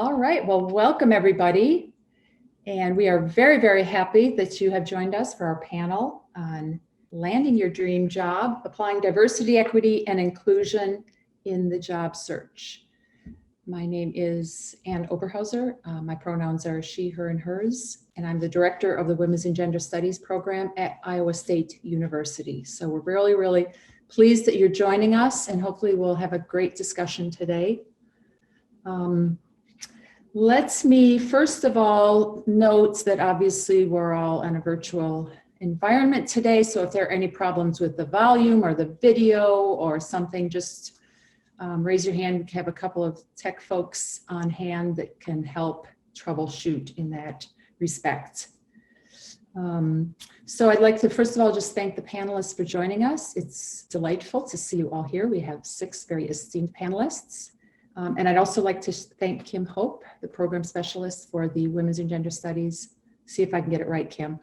All right, well, welcome everybody. And we are very, very happy that you have joined us for our panel on landing your dream job, applying diversity, equity, and inclusion in the job search. My name is Ann Oberhauser. My pronouns are she, her, and hers, and I'm the director of the Women's and Gender Studies program at Iowa State University. So we're really, really pleased that you're joining us, and hopefully we'll have a great discussion today. Let me first of all note that obviously we're all in a virtual environment today, so if there are any problems with the volume or the video or something, just raise your hand. We have a couple of tech folks on hand that can help troubleshoot in that respect. So I'd like to first of all just thank the panelists for joining us. It's delightful to see you all here. We have 6 very esteemed panelists. And I'd also like to thank Kim Hope, the program specialist for the Women's and Gender Studies, see if I can get it right, Kim,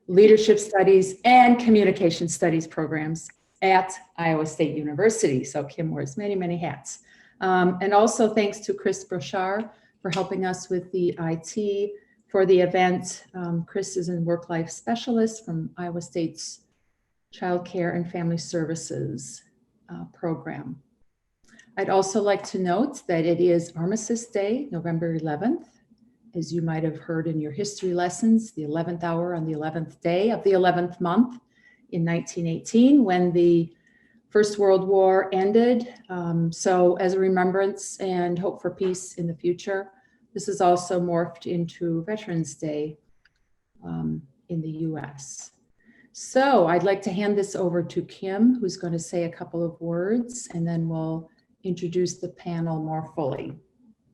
Leadership Studies and Communication Studies programs at Iowa State University. So Kim wears many, many hats. And also thanks to Cris Broshar for helping us with the IT for the event. Cris is a work-life specialist from Iowa State's Child Care and Family Services program. I'd also like to note that it is Armistice Day, November 11th. As you might have heard in your history lessons, the 11th hour on the 11th day of the 11th month in 1918, when the First World War ended. So as a remembrance and hope for peace in the future, this is also morphed into Veterans Day in the US. So I'd like to hand this over to Kim, who's going to say a couple of words, and then we'll introduce the panel more fully.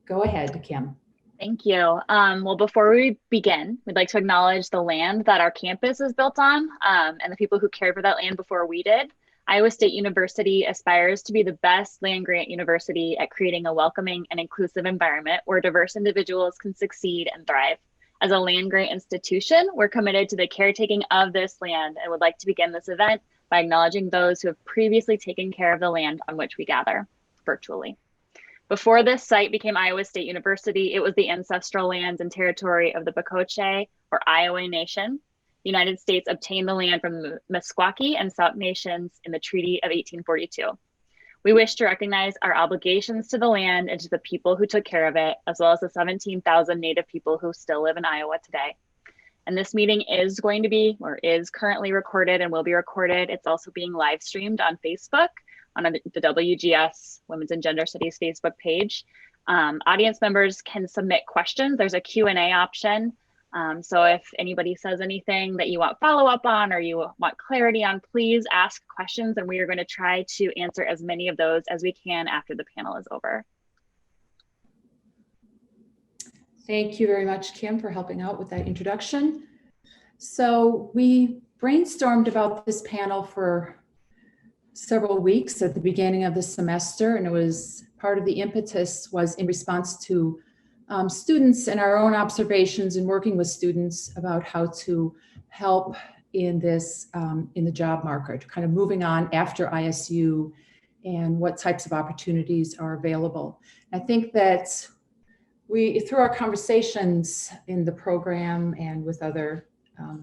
Go ahead, Kim. Thank you. Well, before we begin, we'd like to acknowledge the land that our campus is built on and the people who cared for that land before we did. Iowa State University aspires to be the best land-grant university at creating a welcoming and inclusive environment where diverse individuals can succeed and thrive. As a land-grant institution, we're committed to the caretaking of this land and would like to begin this event by acknowledging those who have previously taken care of the land on which we gather virtually. Before this site became Iowa State University, it was the ancestral lands and territory of the Bocoche, or Iowa Nation. The United States obtained the land from the Meskwaki and Sauk Nations in the Treaty of 1842. We wish to recognize our obligations to the land and to the people who took care of it, as well as the 17,000 Native people who still live in Iowa today. And this meeting is going to be, or is currently recorded and will be recorded. It's also being live streamed on Facebook, on the WGS Women's and Gender Studies Facebook page. Audience members can submit questions. There's a Q&A option. So if anybody says anything that you want follow up on or you want clarity on, please ask questions and we are going to try to answer as many of those as we can after the panel is over. Thank you very much, Kim, for helping out with that introduction. So we brainstormed about this panel for several weeks at the beginning of the semester, and it was part of the impetus was in response to students and our own observations and working with students about how to help in this in the job market, kind of moving on after ISU and what types of opportunities are available. I think that we, through our conversations in the program and with other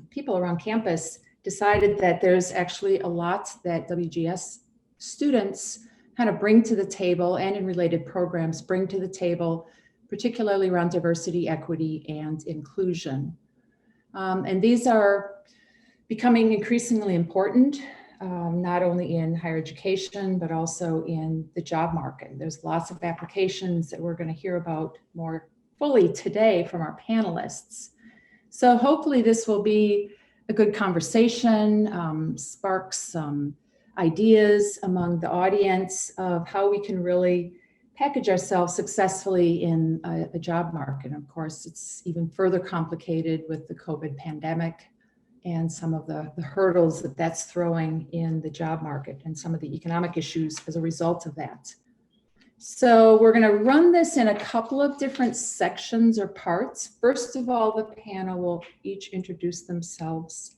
people around campus, decided that there's actually a lot that WGS students kind of bring to the table and in related programs bring to the table, particularly around diversity, equity, and inclusion. And these are becoming increasingly important, not only in higher education, but also in the job market. There's lots of applications that we're going to hear about more fully today from our panelists. So hopefully this will be a good conversation, spark some ideas among the audience of how we can really package ourselves successfully in a job market. And of course, it's even further complicated with the COVID pandemic and some of the hurdles that that's throwing in the job market and some of the economic issues as a result of that. So we're going to run this in a couple of different sections or parts. First of all, the panel will each introduce themselves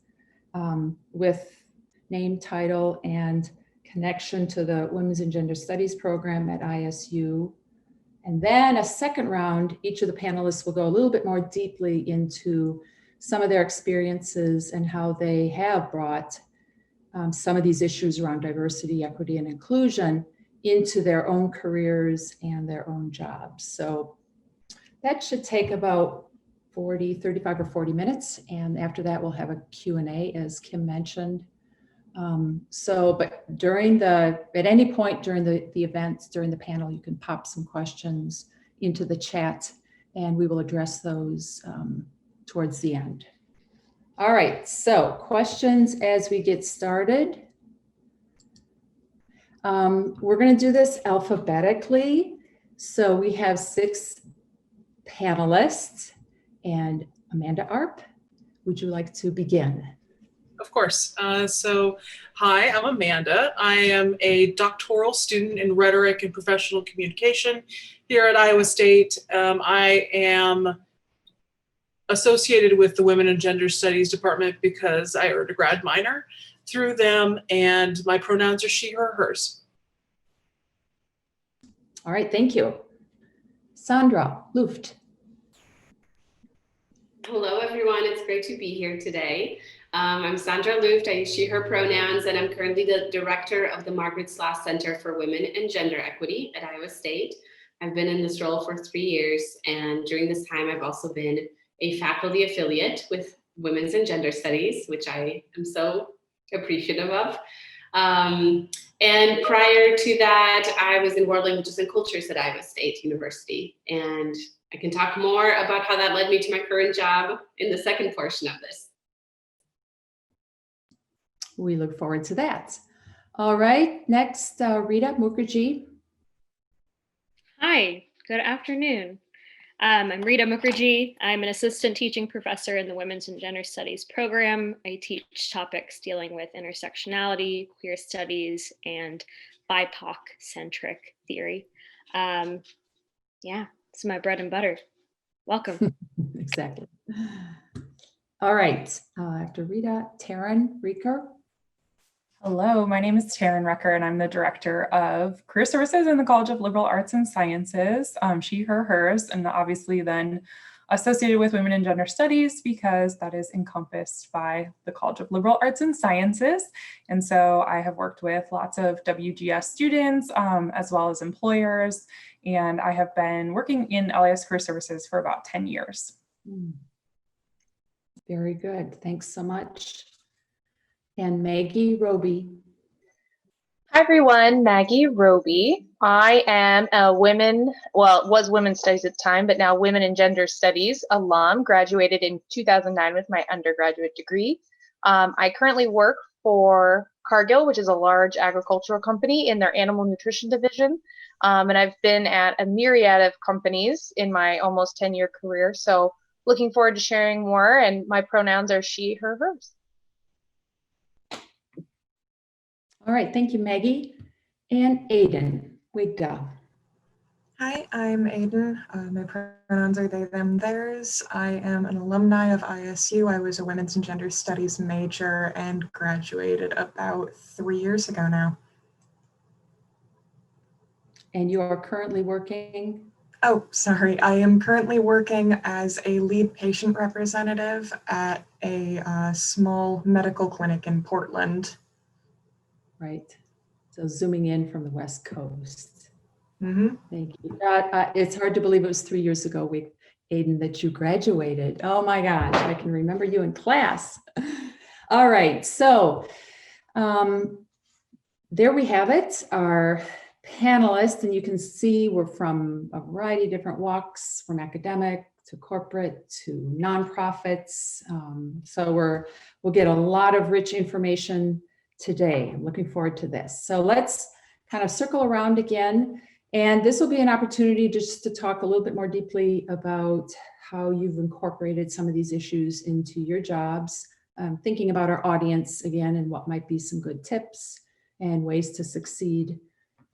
with name, title, and connection to the Women's and Gender Studies program at ISU. And then a second round, each of the panelists will go a little bit more deeply into some of their experiences and how they have brought some of these issues around diversity, equity, and inclusion into their own careers and their own jobs. So that should take about 35 or 40 minutes. And after that, we'll have a Q&A, as Kim mentioned. But at any point during the events, during the panel, you can pop some questions into the chat and we will address those towards the end. All right, so questions as we get started. We're going to do this alphabetically. So we have 6 panelists, and Amanda Arp, would you like to begin? Of course. Hi, I'm Amanda. I am a doctoral student in rhetoric and professional communication here at Iowa State. I am associated with the Women and Gender Studies department because I earned a grad minor through them, and my pronouns are she, her, hers. All right, thank you. Sandra, Looft. Hello, everyone. It's great to be here today. I'm Sandra Looft. I use she, her pronouns, and I'm currently the director of the Margaret Sloss Center for Women and Gender Equity at Iowa State. I've been in this role for 3 years, and during this time, I've also been a faculty affiliate with Women's and Gender Studies, which I am so appreciative of. And prior to that, I was in World Languages and Cultures at Iowa State University, and I can talk more about how that led me to my current job in the second portion of this. We look forward to that. All right, next, Rita, Mookerjee. Hi, good afternoon. I'm Rita Mookerjee. I'm an assistant teaching professor in the Women's and Gender Studies program. I teach topics dealing with intersectionality, queer studies, and BIPOC-centric theory. Yeah, it's my bread and butter. Welcome. Exactly. All right, after Rita, Taren, Reker. Hello, my name is Taren Reker, and I'm the director of career services in the College of Liberal Arts and Sciences, she, her, hers, and obviously then associated with Women and Gender Studies because that is encompassed by the College of Liberal Arts and Sciences. And so I have worked with lots of WGS students as well as employers, and I have been working in LIS career services for about 10 years. Very good, thanks so much. And Maggie, Roby. Hi everyone, Maggie, Roby. I am a was women's studies at the time, but now women and gender studies alum, graduated in 2009 with my undergraduate degree. I currently work for Cargill, which is a large agricultural company in their animal nutrition division. And I've been at a myriad of companies in my almost 10-year career. So looking forward to sharing more, and my pronouns are she, her, hers. All right, thank you, Maggie. And Aiden, Wigda. Hi, I'm Aiden. My pronouns are they, them, theirs. I am an alumni of ISU. I was a Women's and Gender Studies major and graduated about 3 years ago now. And you are currently working? Oh, sorry. I am currently working as a lead patient representative at a small medical clinic in Portland. Right. So zooming in from the West Coast. Mm-hmm. Thank you. It's hard to believe it was 3 years ago, Aiden, that you graduated. Oh my gosh, I can remember you in class. All right, so there we have it, our panelists, and you can see we're from a variety of different walks, from academic to corporate to nonprofits. So we'll get a lot of rich information today. I'm looking forward to this. So let's kind of circle around again. And this will be an opportunity just to talk a little bit more deeply about how you've incorporated some of these issues into your jobs, thinking about our audience again and what might be some good tips and ways to succeed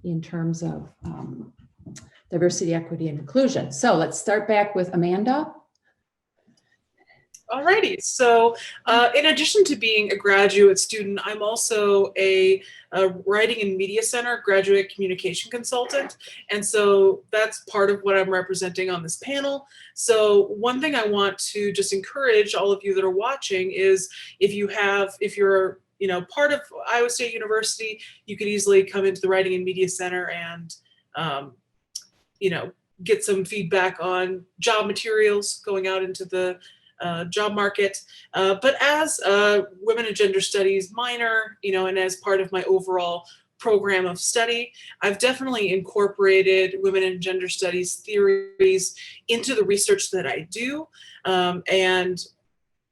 in terms of diversity, equity, and inclusion. So let's start back with Amanda. Alrighty, so in addition to being a graduate student, I'm also a Writing and Media Center graduate communication consultant. And so that's part of what I'm representing on this panel. So one thing I want to just encourage all of you that are watching is if you're part of Iowa State University, you could easily come into the Writing and Media Center and get some feedback on job materials going out into the job market. But as a women and gender studies minor, and as part of my overall program of study, I've definitely incorporated women and gender studies theories into the research that I do. And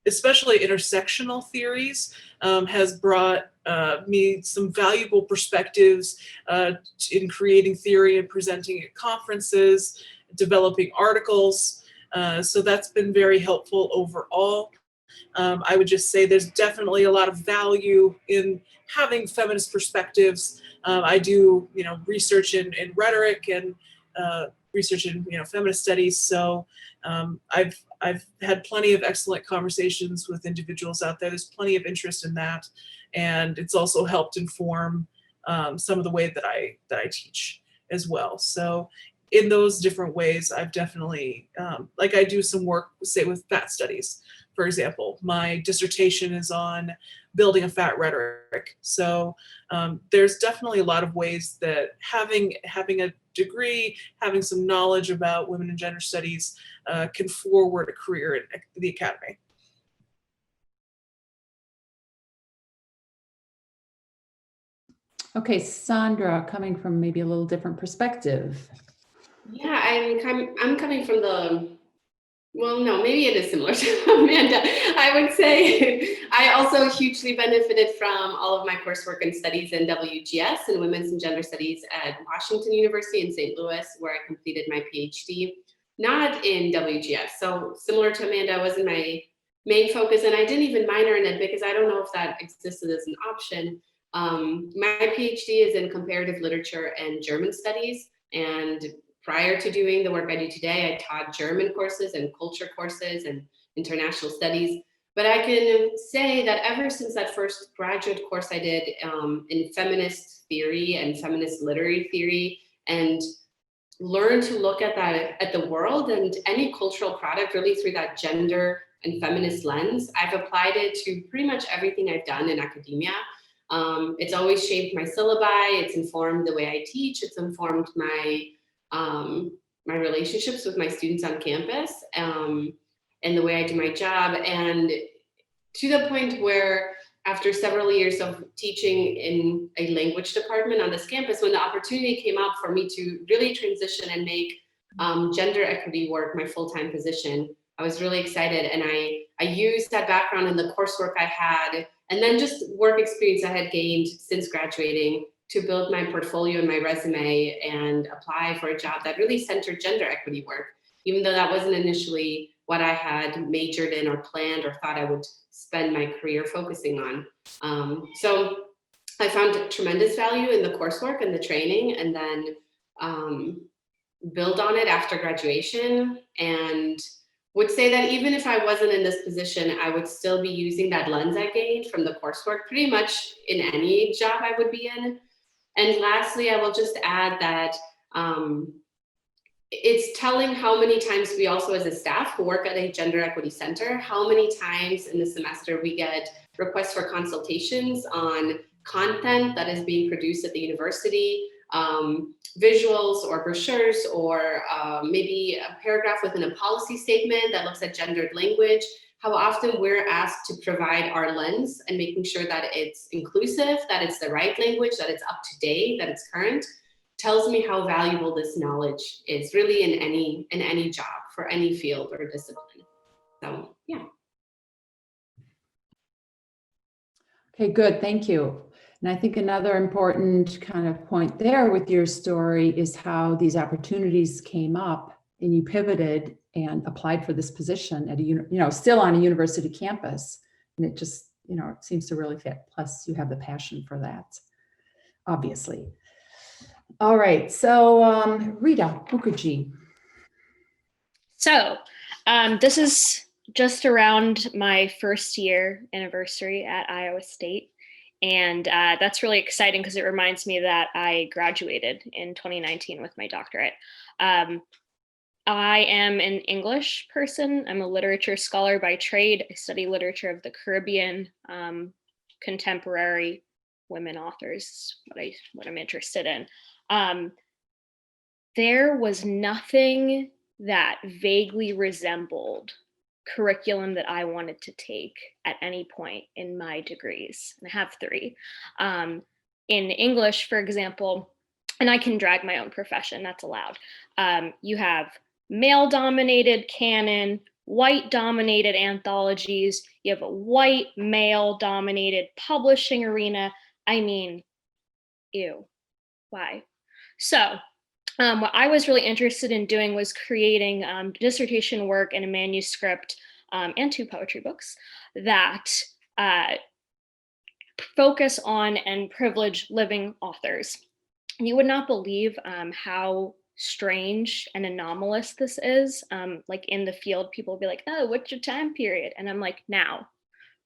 especially intersectional theories has brought me some valuable perspectives in creating theory and presenting at conferences, developing articles. So that's been very helpful overall. I would just say there's definitely a lot of value in having feminist perspectives. I do, research in rhetoric and research in, feminist studies. So I've had plenty of excellent conversations with individuals out there. There's plenty of interest in that, and it's also helped inform some of the way that I teach as well. So in those different ways, I've definitely, I do some work, say, with fat studies, for example. My dissertation is on building a fat rhetoric. So there's definitely a lot of ways that having a degree, having some knowledge about women and gender studies can forward a career in the academy. Okay, Sandra, coming from maybe a little different perspective. Yeah, I'm coming from no, maybe it is similar to Amanda. I would say I also hugely benefited from all of my coursework and studies in WGS and Women's and Gender Studies at Washington University in St. Louis, where I completed my PhD, not in WGS. So similar to Amanda, wasn't my main focus, and I didn't even minor in it because I don't know if that existed as an option. My PhD is in comparative literature and German studies, and prior to doing the work I do today, I taught German courses and culture courses and international studies. But I can say that ever since that first graduate course I did in feminist theory and feminist literary theory, and learned to look at the world and any cultural product really through that gender and feminist lens, I've applied it to pretty much everything I've done in academia. It's always shaped my syllabi, it's informed the way I teach, it's informed my relationships with my students on campus, and the way I do my job. And to the point where after several years of teaching in a language department on this campus, when the opportunity came up for me to really transition and make gender equity work my full-time position, I was really excited. And I used that background in the coursework I had, and then just work experience I had gained since graduating, to build my portfolio and my resume and apply for a job that really centered gender equity work, even though that wasn't initially what I had majored in or planned or thought I would spend my career focusing on. So I found tremendous value in the coursework and the training, and then build on it after graduation, and would say that even if I wasn't in this position, I would still be using that lens I gained from the coursework pretty much in any job I would be in. And lastly, I will just add that it's telling how many times we also, as a staff who work at a gender equity center, how many times in the semester we get requests for consultations on content that is being produced at the university, visuals or brochures, or maybe a paragraph within a policy statement that looks at gendered language. How often we're asked to provide our lens and making sure that it's inclusive, that it's the right language, that it's up to date, that it's current, tells me how valuable this knowledge is really in any job, for any field or discipline. So yeah. Okay, good, thank you. And I think another important kind of point there with your story is how these opportunities came up and you pivoted and applied for this position at a, still on a university campus. And it just, it seems to really fit. Plus you have the passion for that, obviously. All right, so Rita, Mookerjee. So this is just around my first year anniversary at Iowa State. And that's really exciting because it reminds me that I graduated in 2019 with my doctorate. I am an English person. I'm a literature scholar by trade. I study literature of the Caribbean, contemporary women authors, what I'm interested in. There was nothing that vaguely resembled curriculum that I wanted to take at any point in my degrees. And I have 3. In English, for example, and I can drag my own profession, that's allowed. You have male-dominated canon, white-dominated anthologies, you have a white male-dominated publishing arena. I mean, ew, why? So what I was really interested in doing was creating dissertation work and a manuscript and 2 poetry books that focus on and privilege living authors. You would not believe how strange and anomalous this is. Like in the field, people will be like, oh, what's your time period? And I'm like, now,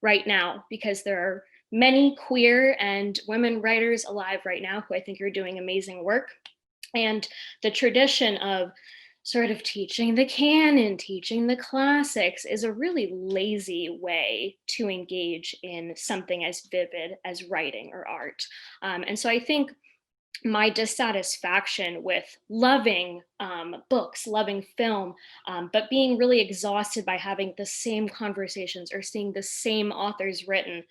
right now, because there are many queer and women writers alive right now who I think are doing amazing work. And the tradition of sort of teaching the canon, teaching the classics is a really lazy way to engage in something as vivid as writing or art. And so I think my dissatisfaction with loving books, loving film, but being really exhausted by having the same conversations or seeing the same authors written,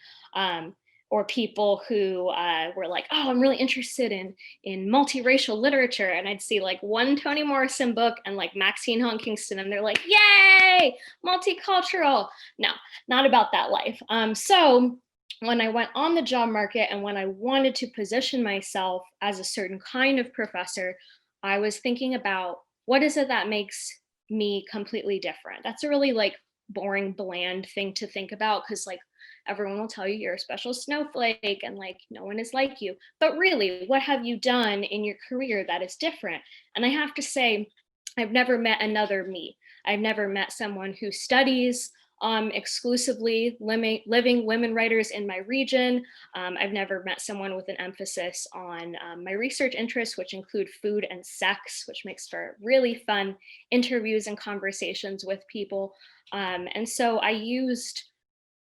or people who were like, oh, I'm really interested in multiracial literature. And I'd see like one Toni Morrison book and like Maxine Hong Kingston, and they're like, yay, multicultural. No, not about that life. So when I went on the job market and when I wanted to position myself as a certain kind of professor, I was thinking about what is it that makes me completely different? That's a really like boring, bland thing to think about, because like everyone will tell you you're a special snowflake and like no one is like you. But really, what have you done in your career that is different? And I have to say, I've never met another me. I've never met someone who studies exclusively living women writers in my region. I've never met someone with an emphasis on my research interests, which include food and sex, which makes for really fun interviews and conversations with people. And so I used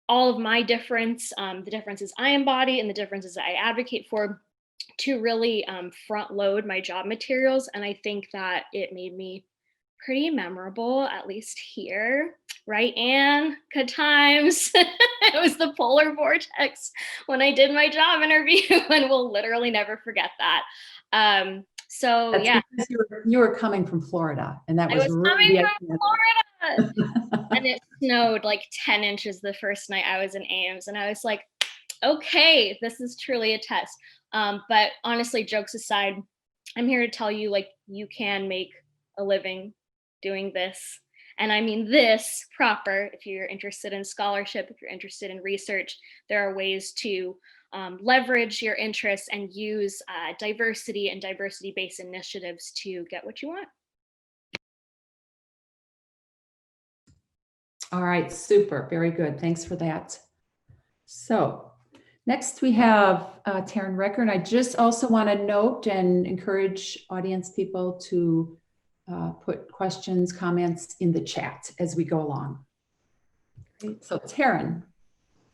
all of my difference, the differences I embody and the differences I advocate for, to really front load my job materials. And I think that it made me pretty memorable, at least here, right, Anne? Good times. It was the polar vortex when I did my job interview, and we'll literally never forget that. So That's yeah, because you were coming from Florida, and that I was was really coming from Florida, and it snowed like 10 inches the first night I was in Ames, and I was like, okay, this is truly a test. But honestly, jokes aside, I'm here to tell you, like, you can make a living doing this. And I mean this proper. If you're interested in scholarship, if you're interested in research, there are ways to leverage your interests and use diversity and diversity-based initiatives to get what you want. All right, super, very good. Thanks for that. So next we have Taren Reker, and I just also want to note and encourage audience people to put questions, comments in the chat as we go along. Great. So Taren.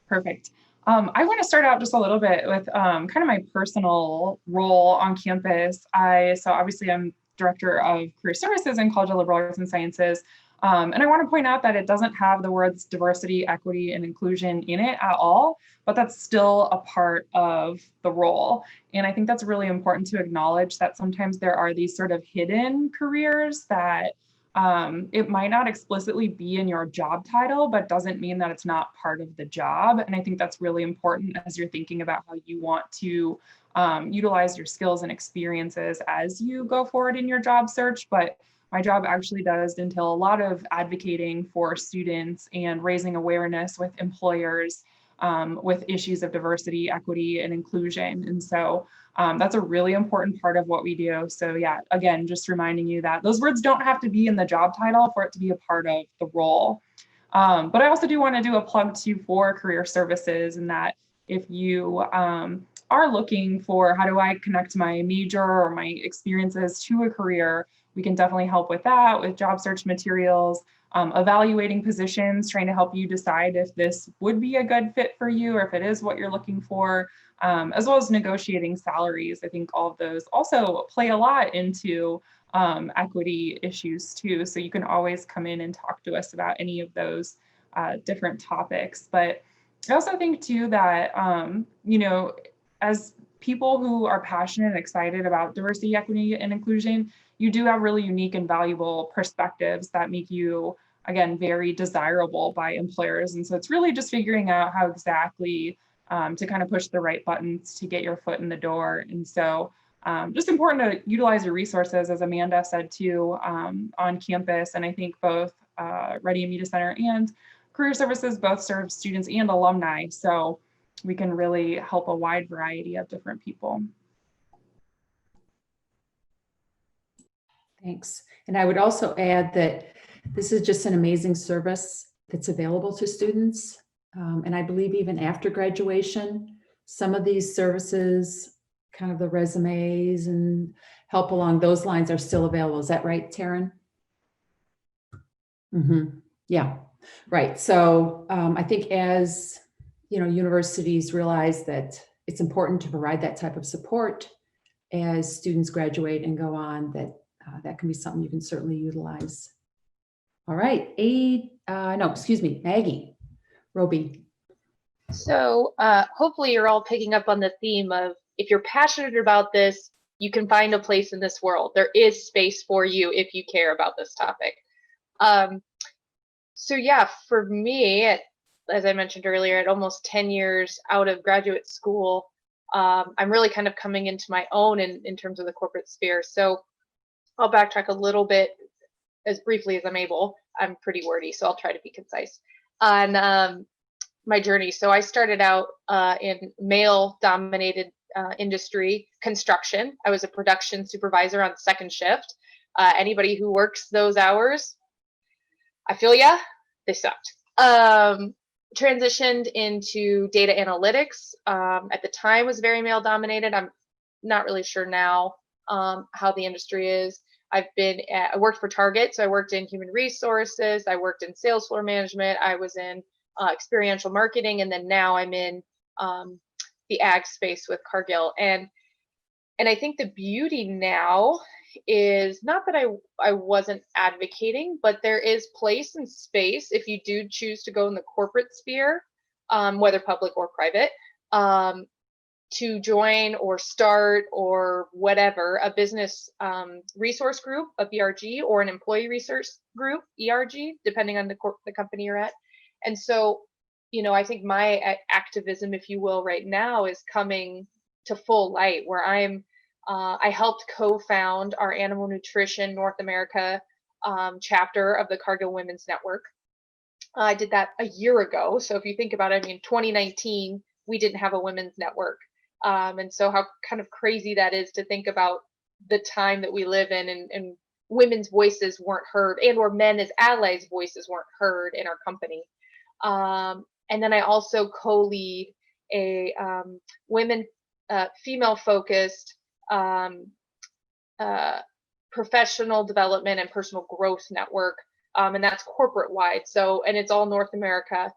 Perfect. I want to start out just a little bit with kind of my personal role on campus. So obviously I'm Director of Career Services in College of Liberal Arts and Sciences. And I want to point out that it doesn't have the words diversity, equity, and inclusion in it at all, but that's still a part of the role. And I think that's really important to acknowledge that sometimes there are these sort of hidden careers that it might not explicitly be in your job title, but doesn't mean that it's not part of the job. And I think that's really important as you're thinking about how you want to utilize your skills and experiences as you go forward in your job search. But my job actually does entail a lot of advocating for students and raising awareness with employers with issues of diversity, equity, and inclusion. And so that's a really important part of what we do. So yeah, again, just reminding you that those words don't have to be in the job title for it to be a part of the role. But I also do want to do a plug too for career services, and that if you are looking for how do I connect my major or my experiences to a career, we can definitely help with that, with job search materials, evaluating positions, trying to help you decide if this would be a good fit for you or if it is what you're looking for, as well as negotiating salaries. I think all of those also play a lot into equity issues too. So you can always come in and talk to us about any of those different topics. But I also think too that, as people who are passionate and excited about diversity, equity, and inclusion, you do have really unique and valuable perspectives that make you, again, very desirable by employers. And so it's really just figuring out how exactly to kind of push the right buttons to get your foot in the door. And so just important to utilize your resources, as Amanda said too, on campus. And I think both Ready and Media Center and Career Services both serve students and alumni. So we can really help a wide variety of different people. Thanks. And I would also add that this is just an amazing service that's available to students. And I believe even after graduation, some of these services, kind of the resumes and help along those lines, are still available. Is that right, Taren? Yeah, right. So I think as universities realize that it's important to provide that type of support as students graduate and go on, that can be something you can certainly utilize. All right, Maggie, Roby. So hopefully you're all picking up on the theme of, if you're passionate about this, you can find a place in this world. There is space for you if you care about this topic. So yeah, for me, as I mentioned earlier, at almost 10 years out of graduate school, I'm really kind of coming into my own in terms of the corporate sphere. So I'll backtrack a little bit as briefly as I'm able. I'm pretty wordy, so I'll try to be concise on my journey. So I started out in male-dominated industry, construction. I was a production supervisor on second shift. Anybody who works those hours, I feel ya, they sucked. Transitioned into data analytics. At the time was very male-dominated. I'm not really sure now how the industry is. I worked for Target, so I worked in human resources, I worked in sales floor management, I was in experiential marketing, and then now I'm in the ag space with Cargill. And I think the beauty now is not that I wasn't advocating, but there is place and space if you do choose to go in the corporate sphere, whether public or private, to join or start or whatever, a business resource group, a BRG, or an employee resource group, ERG, depending on the company you're at. And so, I think my activism, if you will, right now is coming to full light, where I helped co-found our Animal Nutrition North America chapter of the Cargill Women's Network. I did that a year ago. So if you think about it, 2019, we didn't have a women's network. And so how kind of crazy that is to think about the time that we live in, and women's voices weren't heard, and or men as allies' voices weren't heard in our company. And then I also co-lead a female-focused professional development and personal growth network, and that's corporate-wide. So, and it's all North America.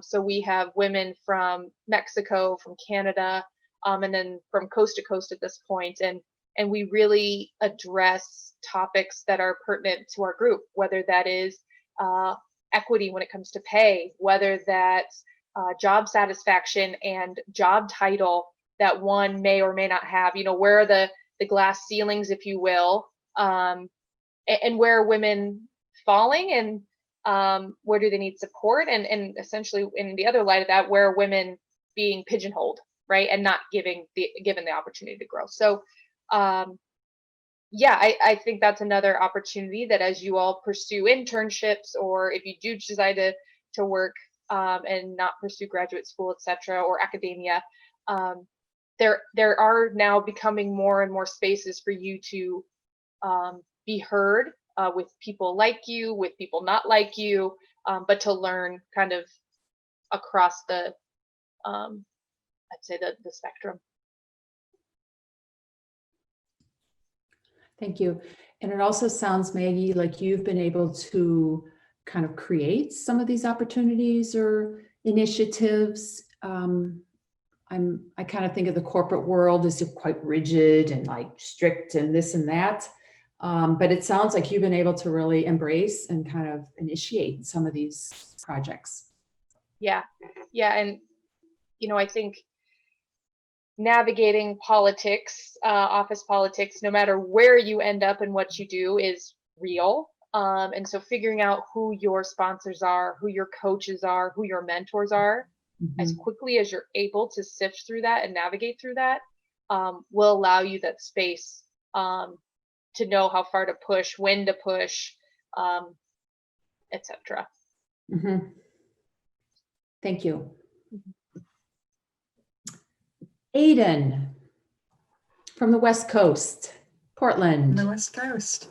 So we have women from Mexico, from Canada, and then from coast to coast at this point. And we really address topics that are pertinent to our group, whether that is equity when it comes to pay, whether that's job satisfaction and job title that one may or may not have, where are the glass ceilings, if you will, and where are women falling, and where do they need support, and essentially in the other light of that, where are women being pigeonholed, right, and not given the opportunity to grow. So yeah, I think that's another opportunity that as you all pursue internships, or if you do decide to work and not pursue graduate school, etc., or academia, there are now becoming more and more spaces for you to be heard with people like you, with people not like you, but to learn kind of across the, I'd say the spectrum. Thank you. And it also sounds, Maggie, like you've been able to kind of create some of these opportunities or initiatives. I kind of think of the corporate world as quite rigid and like strict and this and that. But it sounds like you've been able to really embrace and kind of initiate some of these projects. Yeah. And, I think navigating politics, office politics, no matter where you end up and what you do, is real. And so figuring out who your sponsors are, who your coaches are, who your mentors are, as quickly as you're able to sift through that and navigate through that, will allow you that space to know how far to push, when to push, etc. Thank you. Aiden from the West Coast, Portland. The West Coast.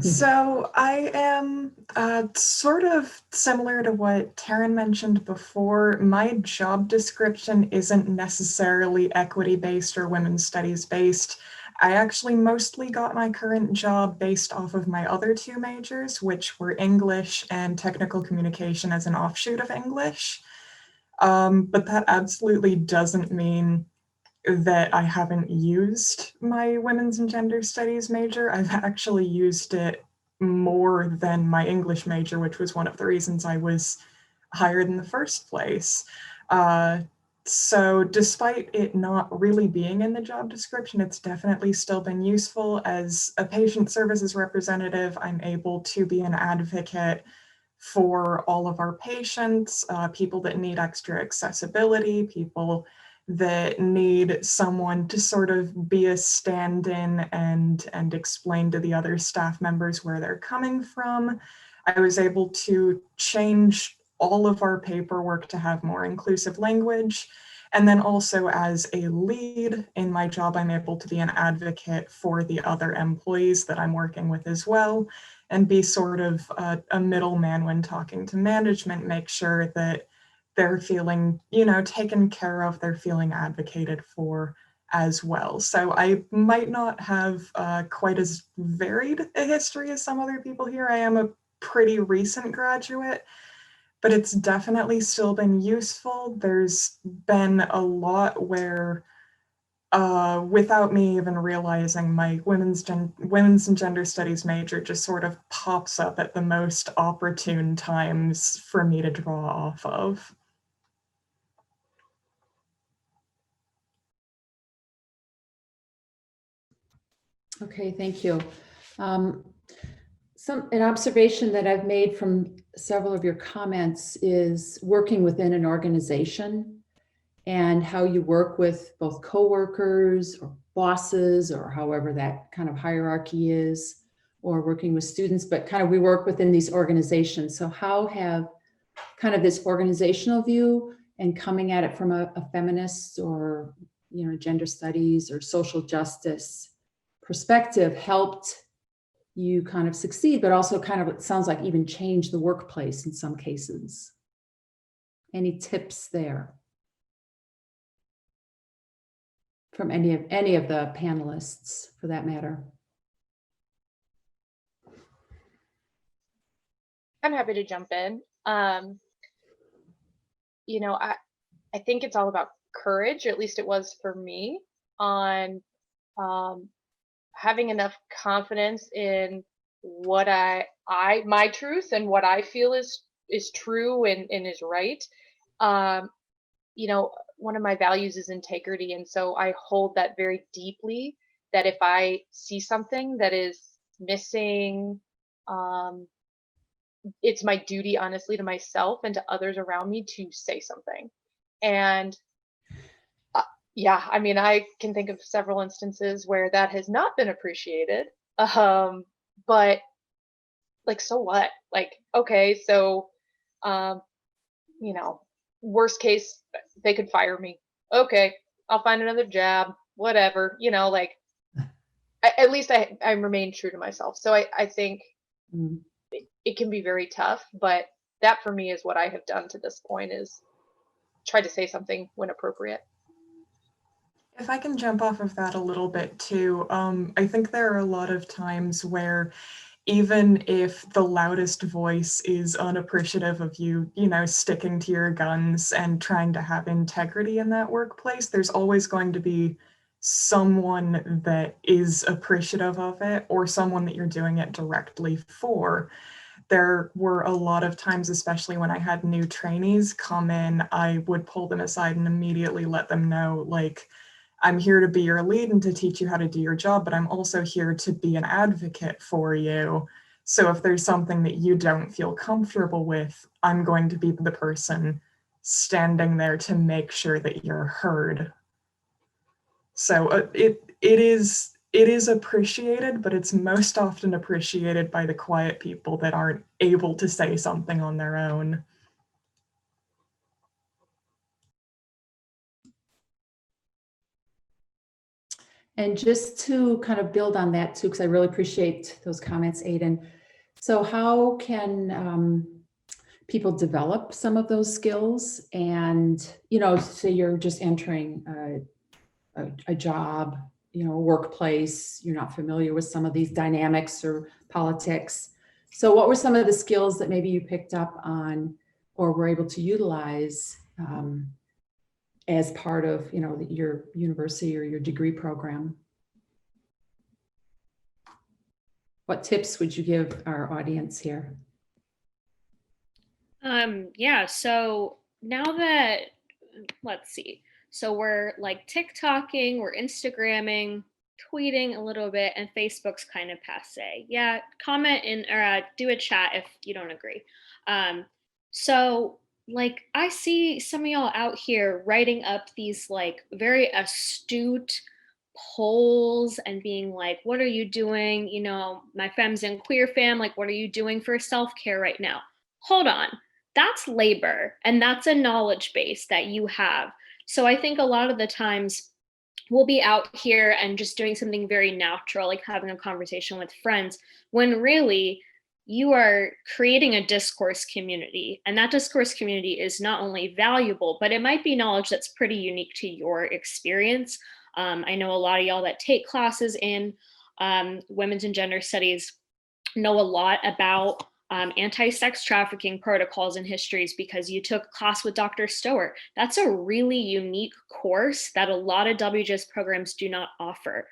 So I am sort of similar to what Taren mentioned before. My job description isn't necessarily equity-based or women's studies-based. I actually mostly got my current job based off of my other two majors, which were English and technical communication as an offshoot of English. But that absolutely doesn't mean that I haven't used my women's and gender studies major. I've actually used it more than my English major, which was one of the reasons I was hired in the first place. So despite it not really being in the job description, it's definitely still been useful. As a patient services representative, I'm able to be an advocate for all of our patients, people that need extra accessibility, people that need someone to sort of be a stand-in and explain to the other staff members where they're coming from. I was able to change all of our paperwork to have more inclusive language. And then also as a lead in my job, I'm able to be an advocate for the other employees that I'm working with as well, and be sort of a middleman when talking to management, make sure that they're feeling, taken care of, they're feeling advocated for as well. So I might not have quite as varied a history as some other people here. I am a pretty recent graduate, but it's definitely still been useful. There's been a lot where, without me even realizing, my women's and gender studies major just sort of pops up at the most opportune times for me to draw off of. Okay, thank you. An observation that I've made from several of your comments is working within an organization and how you work with both coworkers or bosses, or however that kind of hierarchy is, or working with students, but kind of we work within these organizations. So how have kind of this organizational view and coming at it from a feminist or, gender studies or social justice perspective helped you kind of succeed, but also kind of, it sounds like, even change the workplace in some cases? Any tips there from any of the panelists, for that matter? I'm happy to jump in. I think it's all about courage, at least it was for me, on having enough confidence in what my truth and what I feel is true and is right. One of my values is integrity, and so I hold that very deeply, that if I see something that is missing, it's my duty, honestly, to myself and to others around me to say something. And I can think of several instances where that has not been appreciated. But like, so what? Like, okay, so, worst case, they could fire me. Okay, I'll find another job, whatever, at least I remain true to myself. So I think it can be very tough, but that for me is what I have done to this point, is try to say something when appropriate. If I can jump off of that a little bit too, I think there are a lot of times where even if the loudest voice is unappreciative of you, sticking to your guns and trying to have integrity in that workplace, there's always going to be someone that is appreciative of it, or someone that you're doing it directly for. There were a lot of times, especially when I had new trainees come in, I would pull them aside and immediately let them know, like, I'm here to be your lead and to teach you how to do your job, but I'm also here to be an advocate for you. So if there's something that you don't feel comfortable with, I'm going to be the person standing there to make sure that you're heard. So it is appreciated, but it's most often appreciated by the quiet people that aren't able to say something on their own. And just to kind of build on that too, because I really appreciate those comments, Aiden. So how can people develop some of those skills? And, say you're just entering a job, a workplace, you're not familiar with some of these dynamics or politics. So what were some of the skills that maybe you picked up on or were able to utilize as part of, your university or your degree program? What tips would you give our audience here? Yeah, so now that, let's see. So we're like TikToking, we're Instagramming, tweeting a little bit, and Facebook's kind of passe. Yeah, comment in or do a chat if you don't agree. So like I see some of y'all out here writing up these like very astute polls and being like, what are you doing? My fem's in queer fam, like, what are you doing for self-care right now? Hold on. That's labor, and that's a knowledge base that you have. So I think a lot of the times we'll be out here and just doing something very natural, like having a conversation with friends, when really you are creating a discourse community. And that discourse community is not only valuable, but it might be knowledge that's pretty unique to your experience. I know a lot of y'all that take classes in women's and gender studies know a lot about anti-sex trafficking protocols and histories because you took a class with Dr. Stower. That's a really unique course that a lot of WGS programs do not offer.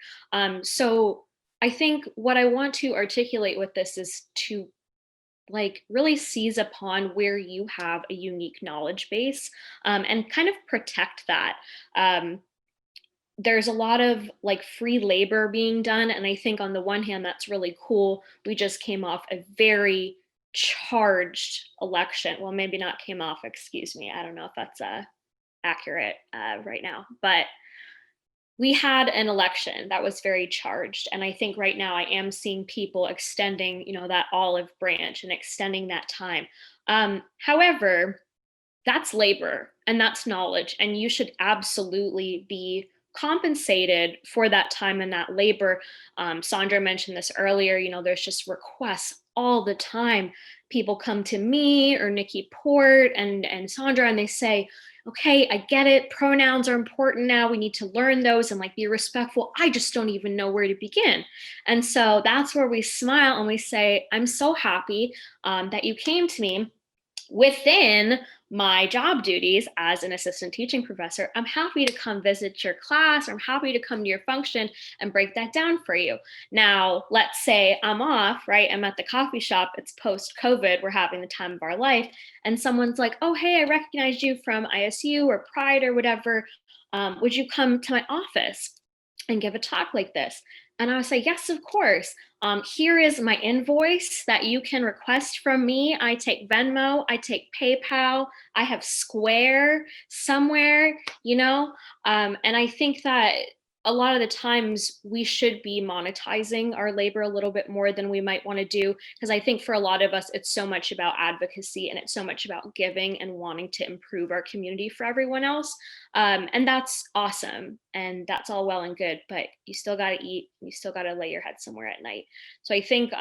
So I think what I want to articulate with this is to like really seize upon where you have a unique knowledge base and kind of protect that. There's a lot of like free labor being done. And I think on the one hand, that's really cool. We just came off a very charged election. Well, maybe not came off, excuse me. I don't know if that's accurate right now, but we had an election that was very charged. And I think right now I am seeing people extending, that olive branch and extending that time. However, that's labor and that's knowledge. And you should absolutely be compensated for that time and that labor. Sandra mentioned this earlier, there's just requests all the time. People come to me or Nikki Port and Sandra, and they say, okay, I get it. Pronouns are important now. We need to learn those and like be respectful. I just don't even know where to begin. And so that's where we smile and we say, I'm so happy that you came to me. Within my job duties as an assistant teaching professor, I'm happy to come visit your class, or I'm happy to come to your function and break that down for you. Now, let's say I'm off, right? I'm at the coffee shop, it's post-COVID, we're having the time of our life, and someone's like, oh, hey, I recognized you from ISU or Pride or whatever. Would you come to my office and give a talk like this? And I would say, yes, of course. Here is my invoice that you can request from me. I take Venmo, I take PayPal, I have Square somewhere, and I think that a lot of the times we should be monetizing our labor a little bit more than we might want to do, because I think for a lot of us, it's so much about advocacy and it's so much about giving and wanting to improve our community for everyone else. And that's awesome. And that's all well and good, but you still got to eat. You still got to lay your head somewhere at night. So I think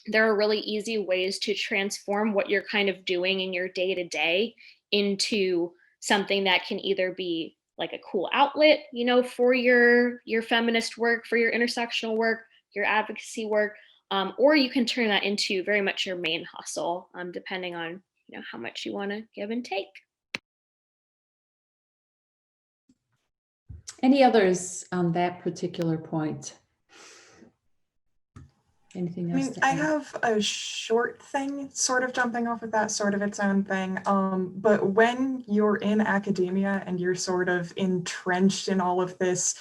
there are really easy ways to transform what you're kind of doing in your day-to-day into something that can either be like a cool outlet, you know, for your feminist work, for your intersectional work, your advocacy work, or you can turn that into very much your main hustle, depending on, you know, how much you want to give and take. Any others on that particular point? Anything I else? mean, to I add? have a short thing, sort of jumping off of that, sort of its own thing. But when you're in academia and you're sort of entrenched in all of this,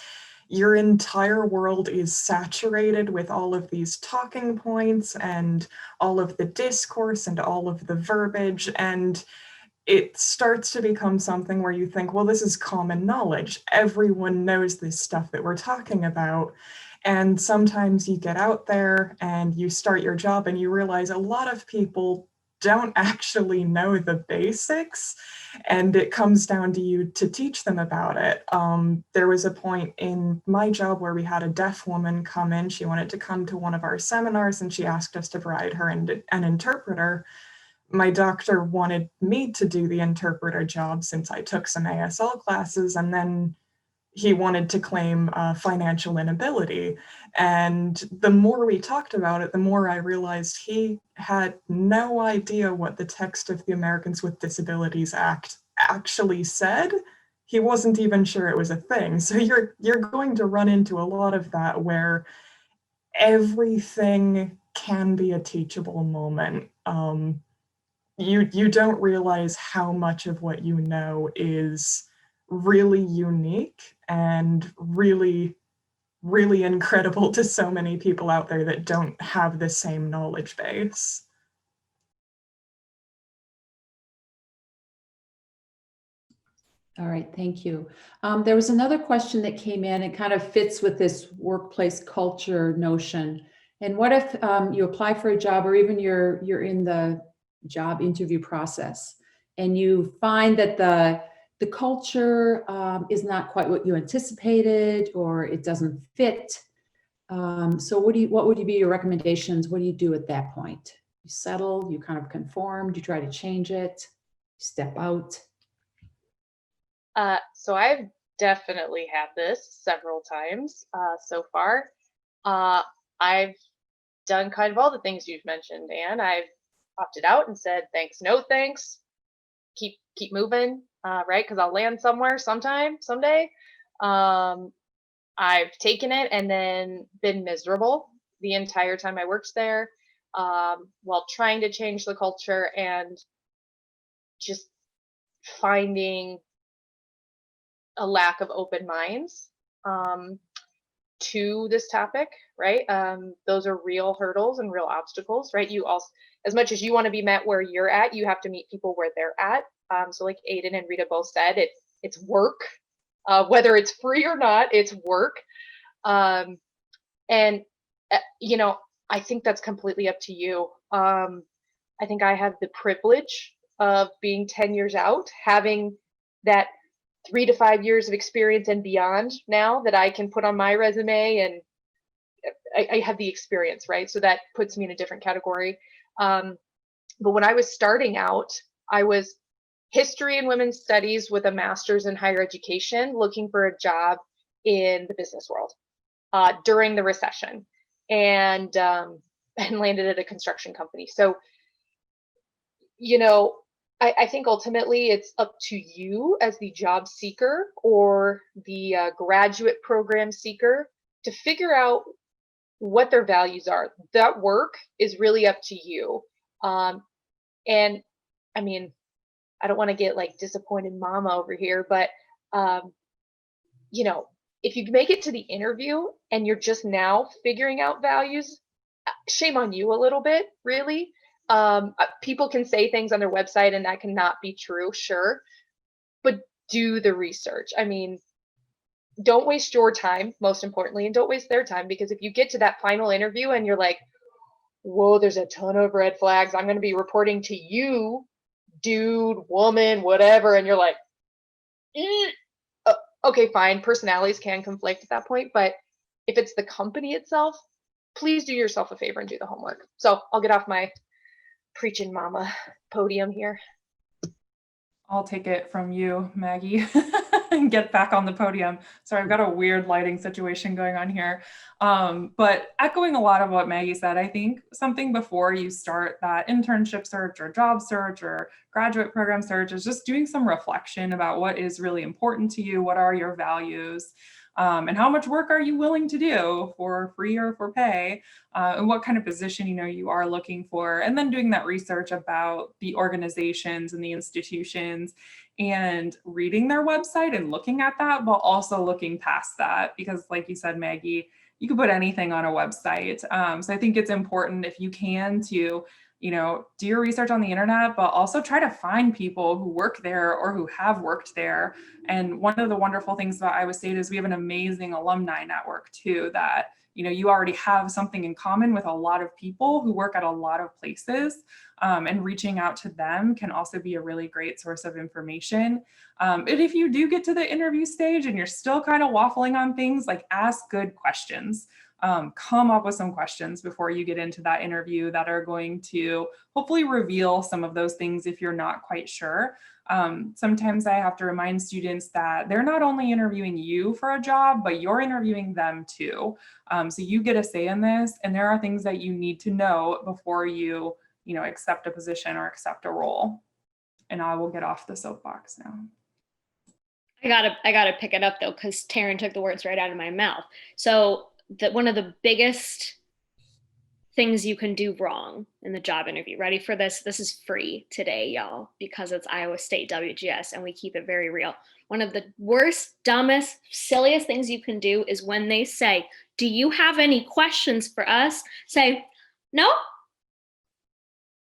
your entire world is saturated with all of these talking points and all of the discourse and all of the verbiage. And it starts to become something where you think, well, this is common knowledge. Everyone knows this stuff that we're talking about. And sometimes you get out there and you start your job and you realize a lot of people don't actually know the basics, and it comes down to you to teach them about it. There was a point in my job where we had a deaf woman come in. She wanted to come to one of our seminars and she asked us to provide her an interpreter. My doctor wanted me to do the interpreter job since I took some ASL classes, and then he wanted to claim financial inability. And the more we talked about it, the more I realized he had no idea what the text of the Americans with Disabilities Act actually said. He wasn't even sure it was a thing. So you're going to run into a lot of that where everything can be a teachable moment. You don't realize how much of what you know is really unique and really, really incredible to so many people out there that don't have the same knowledge base. All right, thank you. There was another question that came in. It kind of fits with this workplace culture notion. And what if you apply for a job, or even you're in the job interview process, and you find that the culture is not quite what you anticipated, or it doesn't fit? So what would be your recommendations? What do you do at that point? You settle, you kind of conform, you try to change it, you step out? So I've definitely had this several times so far. I've done kind of all the things you've mentioned, Anne. I've opted out and said thanks, no thanks. Keep moving, right? Because I'll land somewhere someday. I've taken it and then been miserable the entire time I worked there, while trying to change the culture and just finding a lack of open minds to this topic, right? Those are real hurdles and real obstacles, right? You also, as much as you want to be met where you're at, you have to meet people where they're at. So like Aiden and Rita both said, it's work, whether it's free or not, it's work. And you know, I think that's completely up to you. I think I have the privilege of being 10 years out, having that 3 to 5 years of experience and beyond now that I can put on my resume, and I have the experience, right? So that puts me in a different category. But when I was starting out, I was history and women's studies with a master's in higher education, looking for a job in the business world during the recession, and landed at a construction company. So, you know, I think ultimately it's up to you as the job seeker or the graduate program seeker to figure out what their values are. That work is really up to you. And I mean, I don't want to get like disappointed mama over here, but you know, if you make it to the interview and you're just now figuring out values, shame on you a little bit, really. People can say things on their website and that cannot be true, sure, but do the research. I mean, don't waste your time, most importantly, and don't waste their time, because if you get to that final interview and you're like, whoa, there's a ton of red flags, I'm going to be reporting to you, dude, woman, whatever, and you're like, okay, fine, personalities can conflict at that point, but if it's the company itself, please do yourself a favor and do the homework. So I'll get off my preaching mama podium here. I'll take it from you, Maggie, and get back on the podium. Sorry, I've got a weird lighting situation going on here. But echoing a lot of what Maggie said, I think something before you start that internship search or job search or graduate program search is just doing some reflection about what is really important to you, what are your values, and how much work are you willing to do for free or for pay, and what kind of position you are looking for, and then doing that research about the organizations and the institutions and reading their website and looking at that, but also looking past that, because like you said, Maggie, you can put anything on a website. So I think it's important, if you can, to do your research on the internet, but also try to find people who work there or who have worked there. And one of the wonderful things about Iowa State is we have an amazing alumni network too, that you already have something in common with a lot of people who work at a lot of places, and reaching out to them can also be a really great source of information. And if you do get to the interview stage and you're still kind of waffling on things, like ask good questions. Come up with some questions before you get into that interview that are going to hopefully reveal some of those things if you're not quite sure. Sometimes I have to remind students that they're not only interviewing you for a job, but you're interviewing them too. So you get a say in this, and there are things that you need to know before you accept a position or accept a role. And I will get off the soapbox now. I gotta pick it up though, because Taren took the words right out of my mouth. So one of the biggest things you can do wrong in the job interview. Ready for this? This is free today, y'all, because it's Iowa State WGS and we keep it very real. One of the worst, dumbest, silliest things you can do is when they say, "Do you have any questions for us?" Say, "No."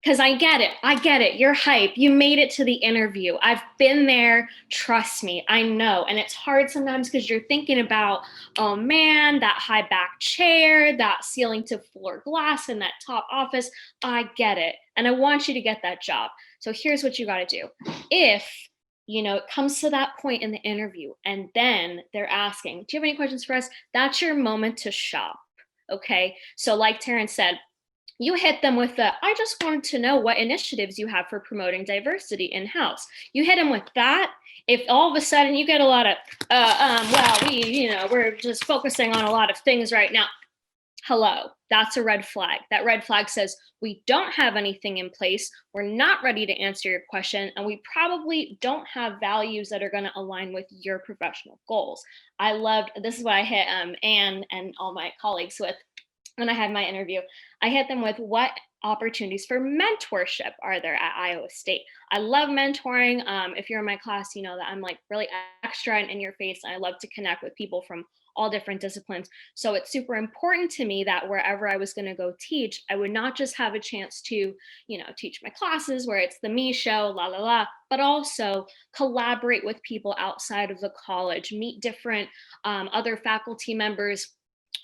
Because I get it. You're hype. You made it to the interview. I've been there. Trust me, I know. And it's hard sometimes because you're thinking about, oh man, that high back chair, that ceiling to floor glass in that top office. I get it. And I want you to get that job. So here's what you got to do. If it comes to that point in the interview and then they're asking, do you have any questions for us? That's your moment to shop. Okay. So like Taren said, you hit them with I just wanted to know what initiatives you have for promoting diversity in-house. You hit them with that. If all of a sudden you get a lot of, we're just focusing on a lot of things right now. Hello, that's a red flag. That red flag says we don't have anything in place. We're not ready to answer your question. And we probably don't have values that are going to align with your professional goals. This is what I hit Anne and all my colleagues with. When I had my interview, I hit them with what opportunities for mentorship are there at Iowa State. I love mentoring. If you're in my class, you know that I'm like really extra and in your face. And I love to connect with people from all different disciplines. So it's super important to me that wherever I was going to go teach, I would not just have a chance to, teach my classes where it's the me show, but also collaborate with people outside of the college, meet different other faculty members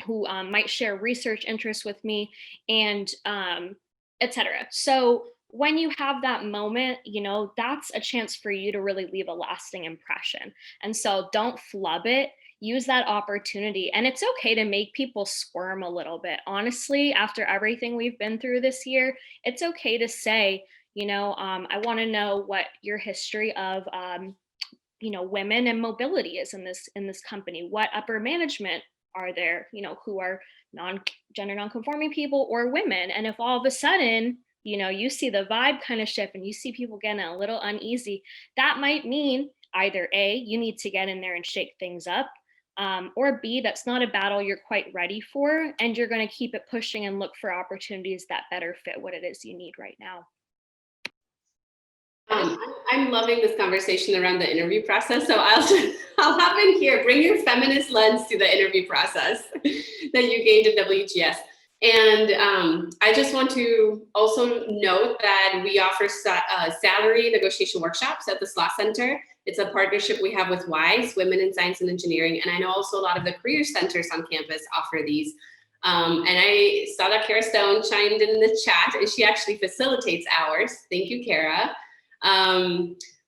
who might share research interests with me, and etc. So when you have that moment, that's a chance for you to really leave a lasting impression. And so don't flub it. Use that opportunity. And it's okay to make people squirm a little bit. Honestly, after everything we've been through this year, it's okay to say, I want to know what your history of women and mobility is in this company. What upper management are there, who are gender non-conforming people or women? And if all of a sudden, you see the vibe kind of shift and you see people getting a little uneasy, that might mean either A, you need to get in there and shake things up, or B, that's not a battle you're quite ready for, and you're going to keep it pushing and look for opportunities that better fit what it is you need right now. I'm loving this conversation around the interview process. So I'll hop in here. Bring your feminist lens to the interview process that you gained at WGS. And I just want to also note that we offer salary negotiation workshops at the SLA Center. It's a partnership we have with WISE, Women in Science and Engineering. And I know also a lot of the career centers on campus offer these. And I saw that Kara Stone chimed in the chat, and she actually facilitates ours. Thank you, Kara.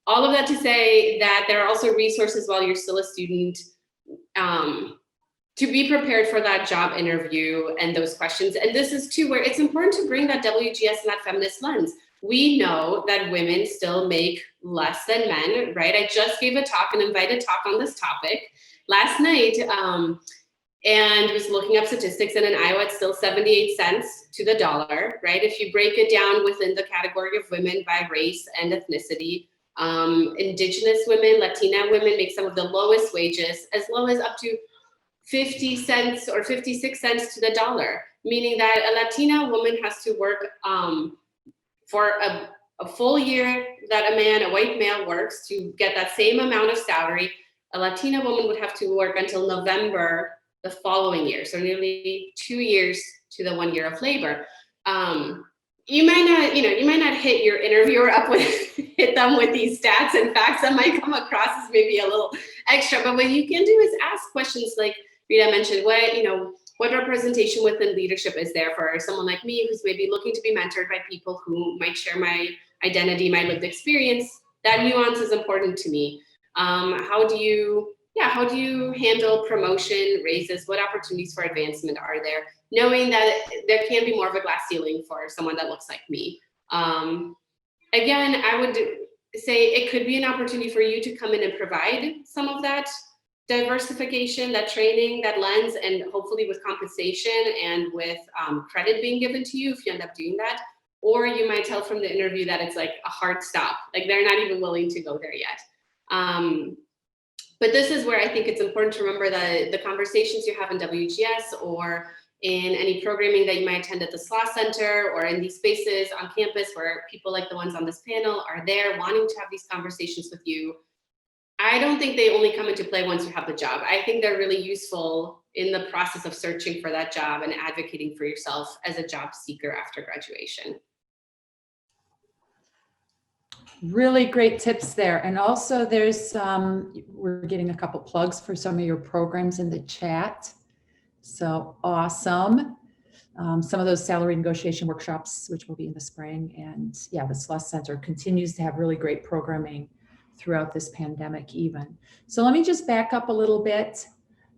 All of that to say that there are also resources while you're still a student to be prepared for that job interview and those questions. And this is too where it's important to bring that WGS and that feminist lens. We know that women still make less than men, right? I just gave a talk, an invited talk on this topic last night, and was looking up statistics, and in Iowa, it's still 78 cents to the dollar, right? If you break it down within the category of women by race and ethnicity, Indigenous women, Latina women make some of the lowest wages, as low as up to 50 cents or 56 cents to the dollar, meaning that a Latina woman has to work for a full year that a white male works to get that same amount of salary. A Latina woman would have to work until November the following year, so nearly 2 years to the 1 year of labor. You might not hit your interviewer up with hit them with these stats and facts that might come across as maybe a little extra, but what you can do is ask questions like Rita mentioned. What representation within leadership is there for someone like me who's maybe looking to be mentored by people who might share my identity, my lived experience? That nuance is important to me. How do you handle promotion, raises? What opportunities for advancement are there? Knowing that there can be more of a glass ceiling for someone that looks like me. Again, I would say it could be an opportunity for you to come in and provide some of that diversification, that training, that lens, and hopefully with compensation and with credit being given to you if you end up doing that. Or you might tell from the interview that it's like a hard stop, like they're not even willing to go there yet. But this is where I think it's important to remember that the conversations you have in WGS or in any programming that you might attend at the SLA Center or in these spaces on campus where people like the ones on this panel are there wanting to have these conversations with you, I don't think they only come into play once you have the job. I think they're really useful in the process of searching for that job and advocating for yourself as a job seeker after graduation. Really great tips there. And also there's, we're getting a couple plugs for some of your programs in the chat. So awesome. Some of those salary negotiation workshops, which will be in the spring. And yeah, the SLUS Center continues to have really great programming throughout this pandemic even. So let me just back up a little bit.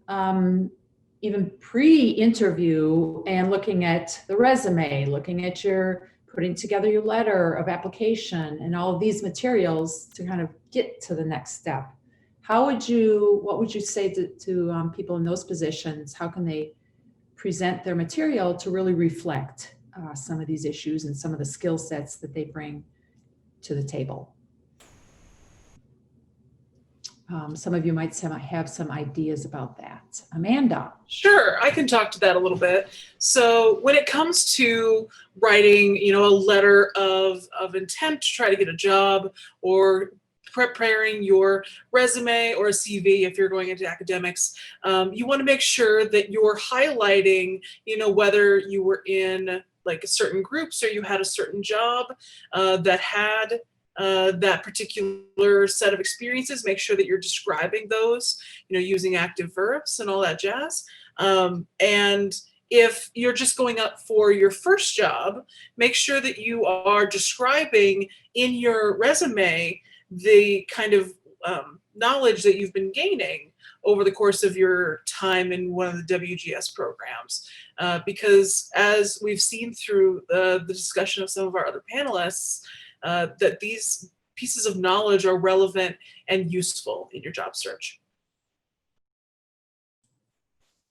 Even pre-interview and looking at the resume, looking at your putting together your letter of application and all of these materials to kind of get to the next step. What would you say to people in those positions? How can they present their material to really reflect some of these issues and some of the skill sets that they bring to the table? Some of you might have some ideas about that. Amanda. Sure, I can talk to that a little bit. So when it comes to writing, a letter of intent to try to get a job, or preparing your resume or a CV if you're going into academics, you want to make sure that you're highlighting, whether you were in like certain groups or you had a certain job that had that particular set of experiences. Make sure that you're describing those, using active verbs and all that jazz. And if you're just going up for your first job, make sure that you are describing in your resume the kind of knowledge that you've been gaining over the course of your time in one of the WGS programs. Because as we've seen through the discussion of some of our other panelists, that these pieces of knowledge are relevant and useful in your job search.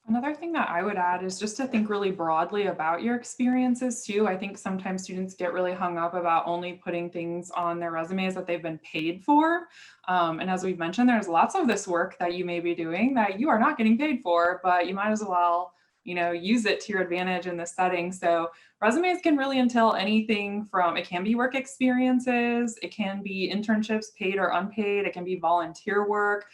Another thing that I would add is just to think really broadly about your experiences too. I think sometimes students get really hung up about only putting things on their resumes that they've been paid for. And as we've mentioned, there's lots of this work that you may be doing that you are not getting paid for, but you might as well use it to your advantage in this setting. So resumes can really entail anything from, it can be work experiences, it can be internships, paid or unpaid, it can be volunteer work.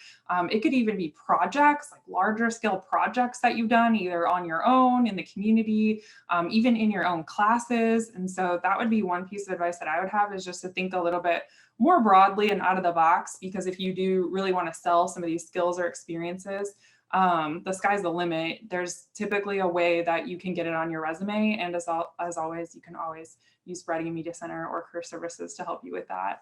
It could even be projects, like larger scale projects that you've done either on your own, in the community, even in your own classes. And so that would be one piece of advice that I would have, is just to think a little bit more broadly and out of the box, because if you do really want to sell some of these skills or experiences, the sky's the limit. There's typically a way that you can get it on your resume. And as always, you can always use Writing and Media Center or Career Services to help you with that.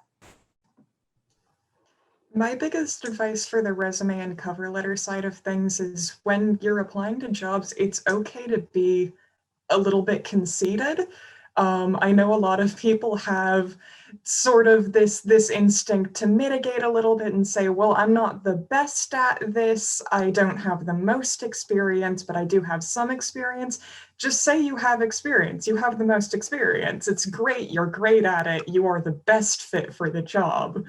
My biggest advice for the resume and cover letter side of things is when you're applying to jobs, it's okay to be a little bit conceited. I know a lot of people have sort of this instinct to mitigate a little bit and say, well, I'm not the best at this. I don't have the most experience, but I do have some experience. Just say you have experience. You have the most experience. It's great. You're great at it. You are the best fit for the job.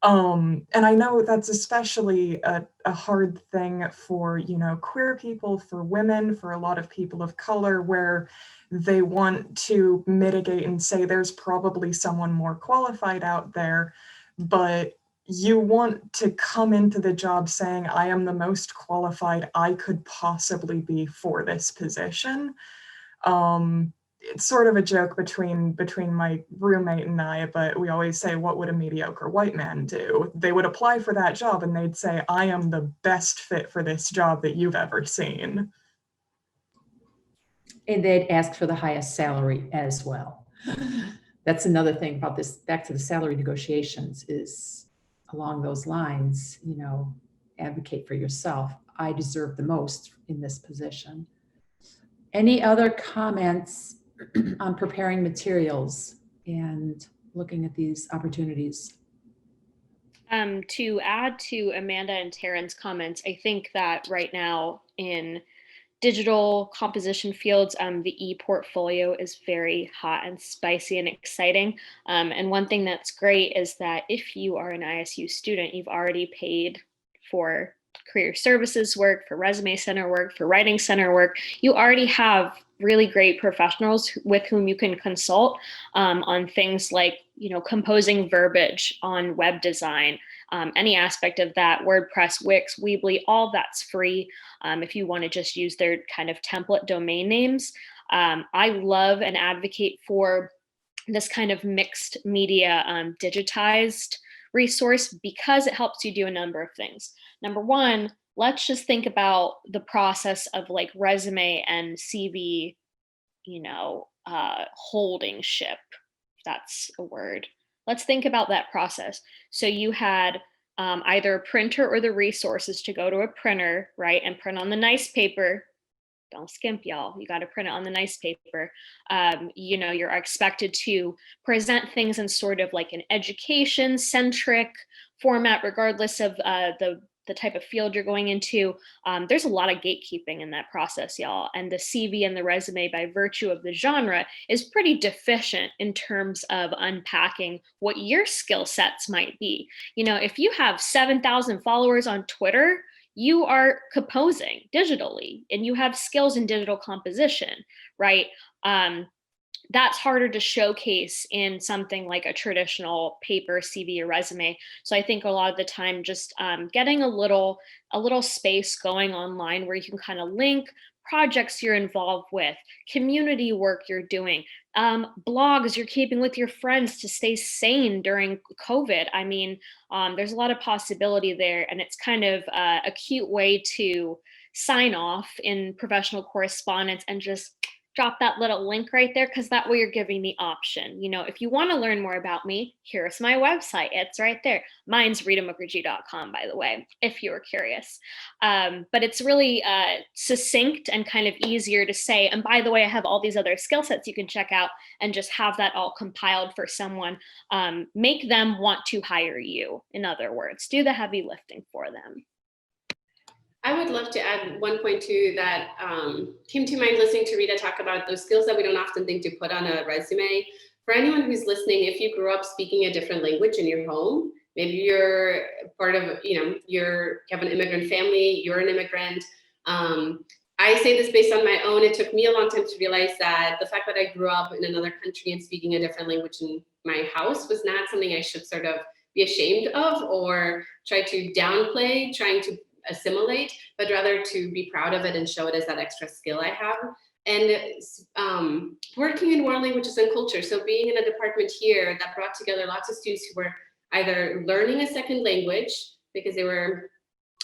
And I know that's especially a hard thing for, you know, queer people, for women, for a lot of people of color, where they want to mitigate and say there's probably someone more qualified out there, but you want to come into the job saying, I am the most qualified I could possibly be for this position. It's sort of a joke between my roommate and I, but we always say, what would a mediocre white man do? They would apply for that job and they'd say, I am the best fit for this job that you've ever seen. And they'd ask for the highest salary as well. That's another thing about this, back to the salary negotiations, is along those lines, you know, advocate for yourself. I deserve the most in this position. Any other comments on preparing materials and looking at these opportunities? To add to Amanda and Taren's comments, I think that right now in digital composition fields, the e-portfolio is very hot and spicy and exciting. And one thing that's great is that if you are an ISU student, you've already paid for career services work, for resume center work, for writing center work. You already have really great professionals with whom you can consult on things like, you know, composing verbiage, on web design, any aspect of that, WordPress, Wix, Weebly, all that's free if you want to just use their kind of template domain names. I love and advocate for this kind of mixed media digitized resource because it helps you do a number of things. Number one, let's just think about the process of like resume and CV, you know, holding ship, if that's a word. Let's think about that process. So you had either a printer or the resources to go to a printer, right, and print on the nice paper. Don't skimp, y'all. You got to print it on the nice paper. You know, you're expected to present things in sort of like an education-centric format, regardless of the type of field you're going into. There's a lot of gatekeeping in that process, y'all. And the CV and the resume, by virtue of the genre, is pretty deficient in terms of unpacking what your skill sets might be. You know, if you have 7,000 followers on Twitter, you are composing digitally and you have skills in digital composition, right? That's harder to showcase in something like a traditional paper CV or resume. So I think a lot of the time just getting a little space going online where you can kind of link projects you're involved with, community work you're doing, blogs you're keeping with your friends to stay sane during COVID. I mean, there's a lot of possibility there, and it's kind of a cute way to sign off in professional correspondence and just drop that little link right there, because that way you're giving the option. You know, if you want to learn more about me, here's my website. It's right there. Mine's ritamookerjee.com, by the way, if you were curious. But it's really succinct and kind of easier to say. And by the way, I have all these other skill sets you can check out and just have that all compiled for someone. Make them want to hire you. In other words, do the heavy lifting for them. I would love to add one point too that came to mind listening to Rita talk about those skills that we don't often think to put on a resume. For anyone who's listening, if you grew up speaking a different language in your home, maybe you're part of, you know, you have an immigrant family, you're an immigrant. I say this based on my own. It took me a long time to realize that the fact that I grew up in another country and speaking a different language in my house was not something I should sort of be ashamed of or try to downplay, trying to assimilate, but rather to be proud of it and show it as that extra skill I have. And working in world languages and culture. So being in a department here that brought together lots of students who were either learning a second language because they were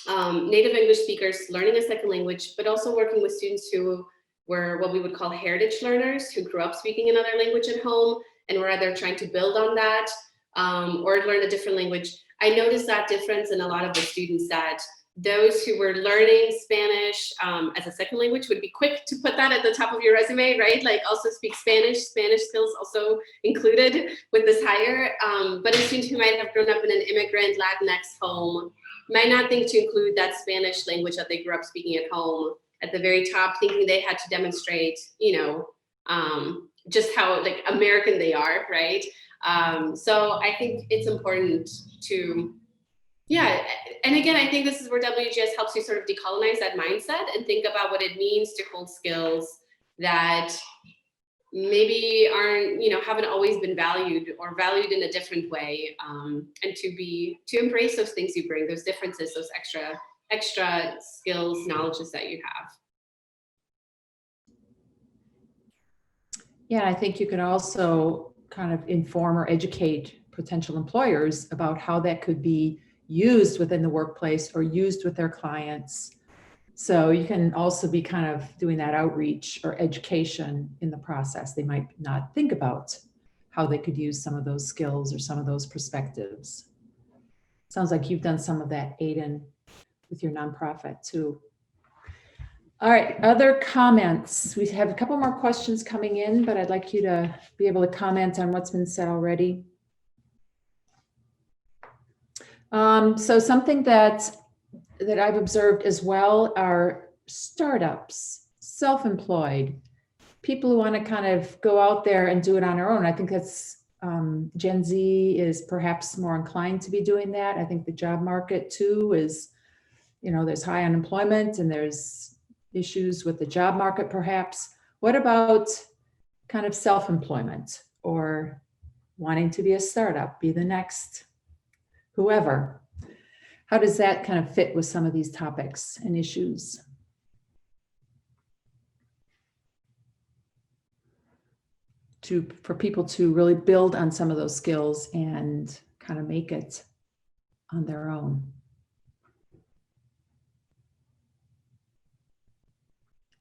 native English speakers learning a second language, but also working with students who were what we would call heritage learners, who grew up speaking another language at home and were either trying to build on that or learn a different language, I noticed that difference in a lot of the students, that those who were learning Spanish as a second language would be quick to put that at the top of your resume, right? Like also speak Spanish skills also included with this hire. But a student who might have grown up in an immigrant Latinx home might not think to include that Spanish language that they grew up speaking at home at the very top, thinking they had to demonstrate, you know, just how like American they are, right? So I think it's important to, yeah, and again, I think this is where WGS helps you sort of decolonize that mindset and think about what it means to hold skills that maybe aren't, you know, haven't always been valued or valued in a different way, and to embrace those things you bring, those differences, those extra skills, knowledges that you have. Yeah, I think you can also kind of inform or educate potential employers about how that could be used within the workplace or used with their clients. So you can also be kind of doing that outreach or education in the process. They might not think about how they could use some of those skills or some of those perspectives. Sounds like you've done some of that, Aiden, with your nonprofit too. All right, other comments? We have a couple more questions coming in, but I'd like you to be able to comment on what's been said already. So something that I've observed as well are startups, self-employed, people who want to kind of go out there and do it on their own. I think that's Gen Z is perhaps more inclined to be doing that. I think the job market too is, you know, there's high unemployment and there's issues with the job market perhaps. What about kind of self-employment or wanting to be a startup, be the next whoever? How does that kind of fit with some of these topics and issues? For people to really build on some of those skills and kind of make it on their own.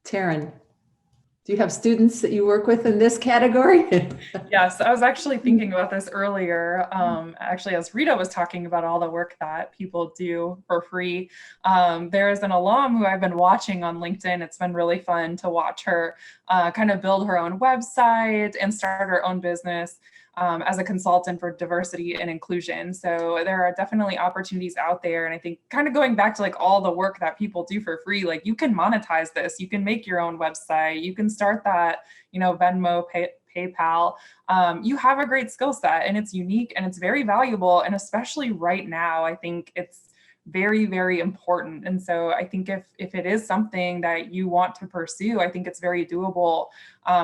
Taren, do you have students that you work with in this category? Yes, I was actually thinking about this earlier. Actually, as Rita was talking about all the work that people do for free, there is an alum who I've been watching on LinkedIn. It's been really fun to watch her kind of build her own website and start her own business as a consultant for diversity and inclusion. So there are definitely opportunities out there. And I think kind of going back to like all the work that people do for free, like you can monetize this, you can make your own website, you can start that, you know, Venmo, PayPal. You have a great skill set and it's unique and it's very valuable. And especially right now, I think it's very, very important. And so I think if it is something that you want to pursue, I think it's very doable.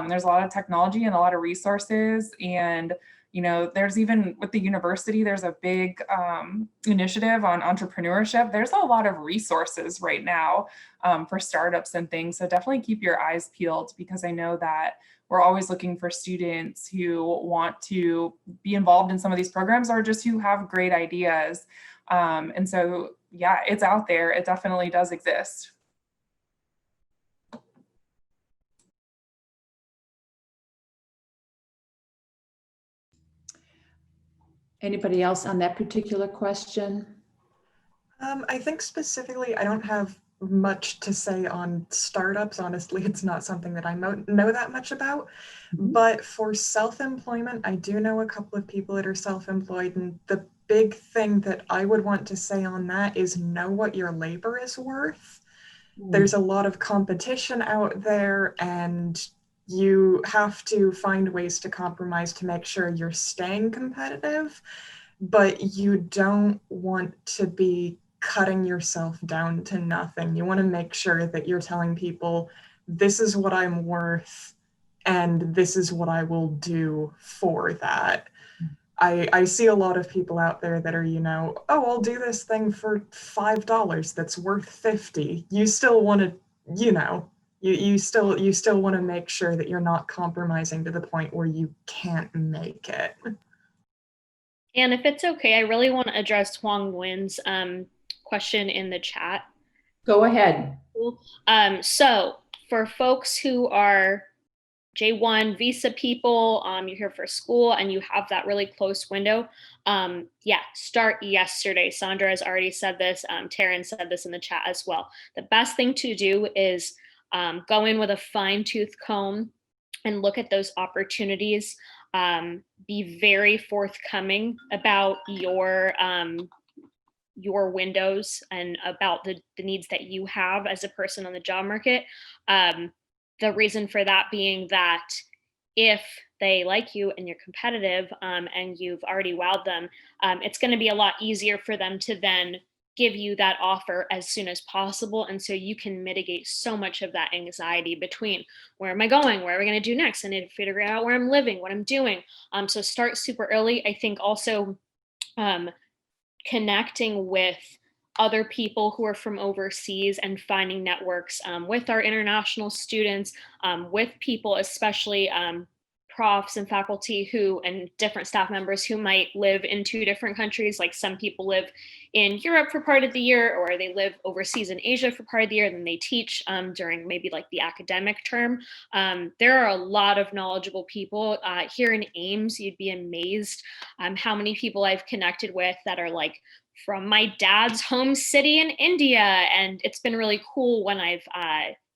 There's a lot of technology and a lot of resources. And, you know, there's even with the university, there's a big initiative on entrepreneurship. There's a lot of resources right now for startups and things. So definitely keep your eyes peeled, because I know that we're always looking for students who want to be involved in some of these programs or just who have great ideas. And so, yeah, it's out there. It definitely does exist. Anybody else on that particular question? I think specifically, I don't have much to say on startups. Honestly, it's not something that I know that much about. But for self-employment, I do know a couple of people that are self-employed, and the big thing that I would want to say on that is know what your labor is worth. There's a lot of competition out there, and you have to find ways to compromise to make sure you're staying competitive, but you don't want to be cutting yourself down to nothing. You want to make sure that you're telling people, this is what I'm worth, and this is what I will do for that. I see a lot of people out there that are, you know, oh, I'll do this thing for $5 that's worth 50. You still want to, you know, you still want to make sure that you're not compromising to the point where you can't make it. And if it's okay, I really want to address Huang Nguyen's question in the chat. Go ahead. So for folks who are J1 visa people, you're here for school and you have that really close window, Yeah, start yesterday. Sandra has already said this. Taren said this in the chat as well. The best thing to do is go in with a fine-tooth comb and look at those opportunities. Be very forthcoming about your windows and about the needs that you have as a person on the job market. The reason for that being that if they like you and you're competitive and you've already wowed them, it's going to be a lot easier for them to then give you that offer as soon as possible. And so you can mitigate so much of that anxiety between where am I going? Where are we going to do next? I need to figure out where I'm living, what I'm doing. So start super early. I think also connecting with other people who are from overseas and finding networks with our international students, with people, especially profs and faculty who and different staff members who might live in 2 different countries. Like some people live in Europe for part of the year, or they live overseas in Asia for part of the year, and then they teach during maybe like the academic term. There are a lot of knowledgeable people here in Ames. You'd be amazed how many people I've connected with that are like from my dad's home city in India. And it's been really cool when I've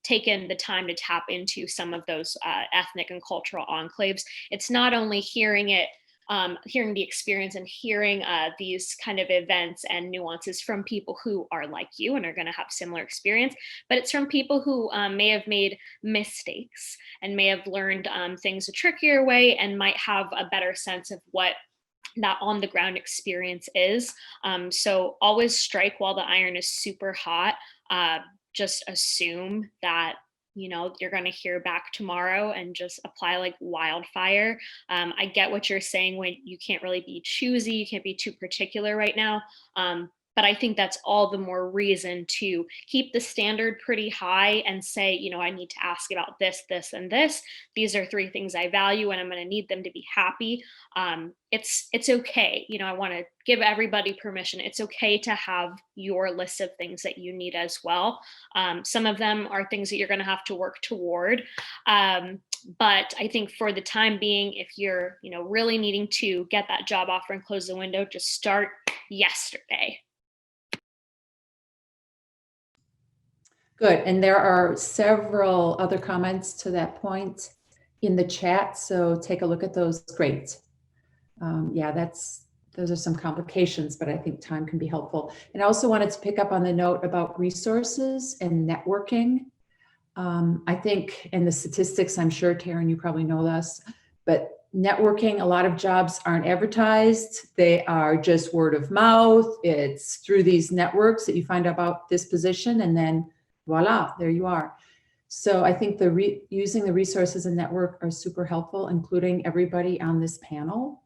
taken the time to tap into some of those ethnic and cultural enclaves. It's not only hearing it, hearing the experience and hearing these kind of events and nuances from people who are like you and are going to have similar experience, but it's from people who may have made mistakes and may have learned things a trickier way and might have a better sense of what that on the ground experience is. So always strike while the iron is super hot. Just assume that, you know, you're going to hear back tomorrow and just apply like wildfire. I get what you're saying when you can't really be choosy, you can't be too particular right now. But I think that's all the more reason to keep the standard pretty high and say, you know, I need to ask about this, this, and this. These are 3 things I value and I'm going to need them to be happy. It's okay. You know, I want to give everybody permission. It's okay to have your list of things that you need as well. Some of them are things that you're going to have to work toward. But I think for the time being, if you're, you know, really needing to get that job offer and close the window, just start yesterday. Good. And there are several other comments to that point in the chat. So take a look at those. Great. Yeah, those are some complications, but I think time can be helpful. And I also wanted to pick up on the note about resources and networking. I think in the statistics, I'm sure, Taren, you probably know this, but networking, a lot of jobs aren't advertised. They are just word of mouth. It's through these networks that you find out about this position, and then voila, there you are. So I think using the resources and network are super helpful, including everybody on this panel.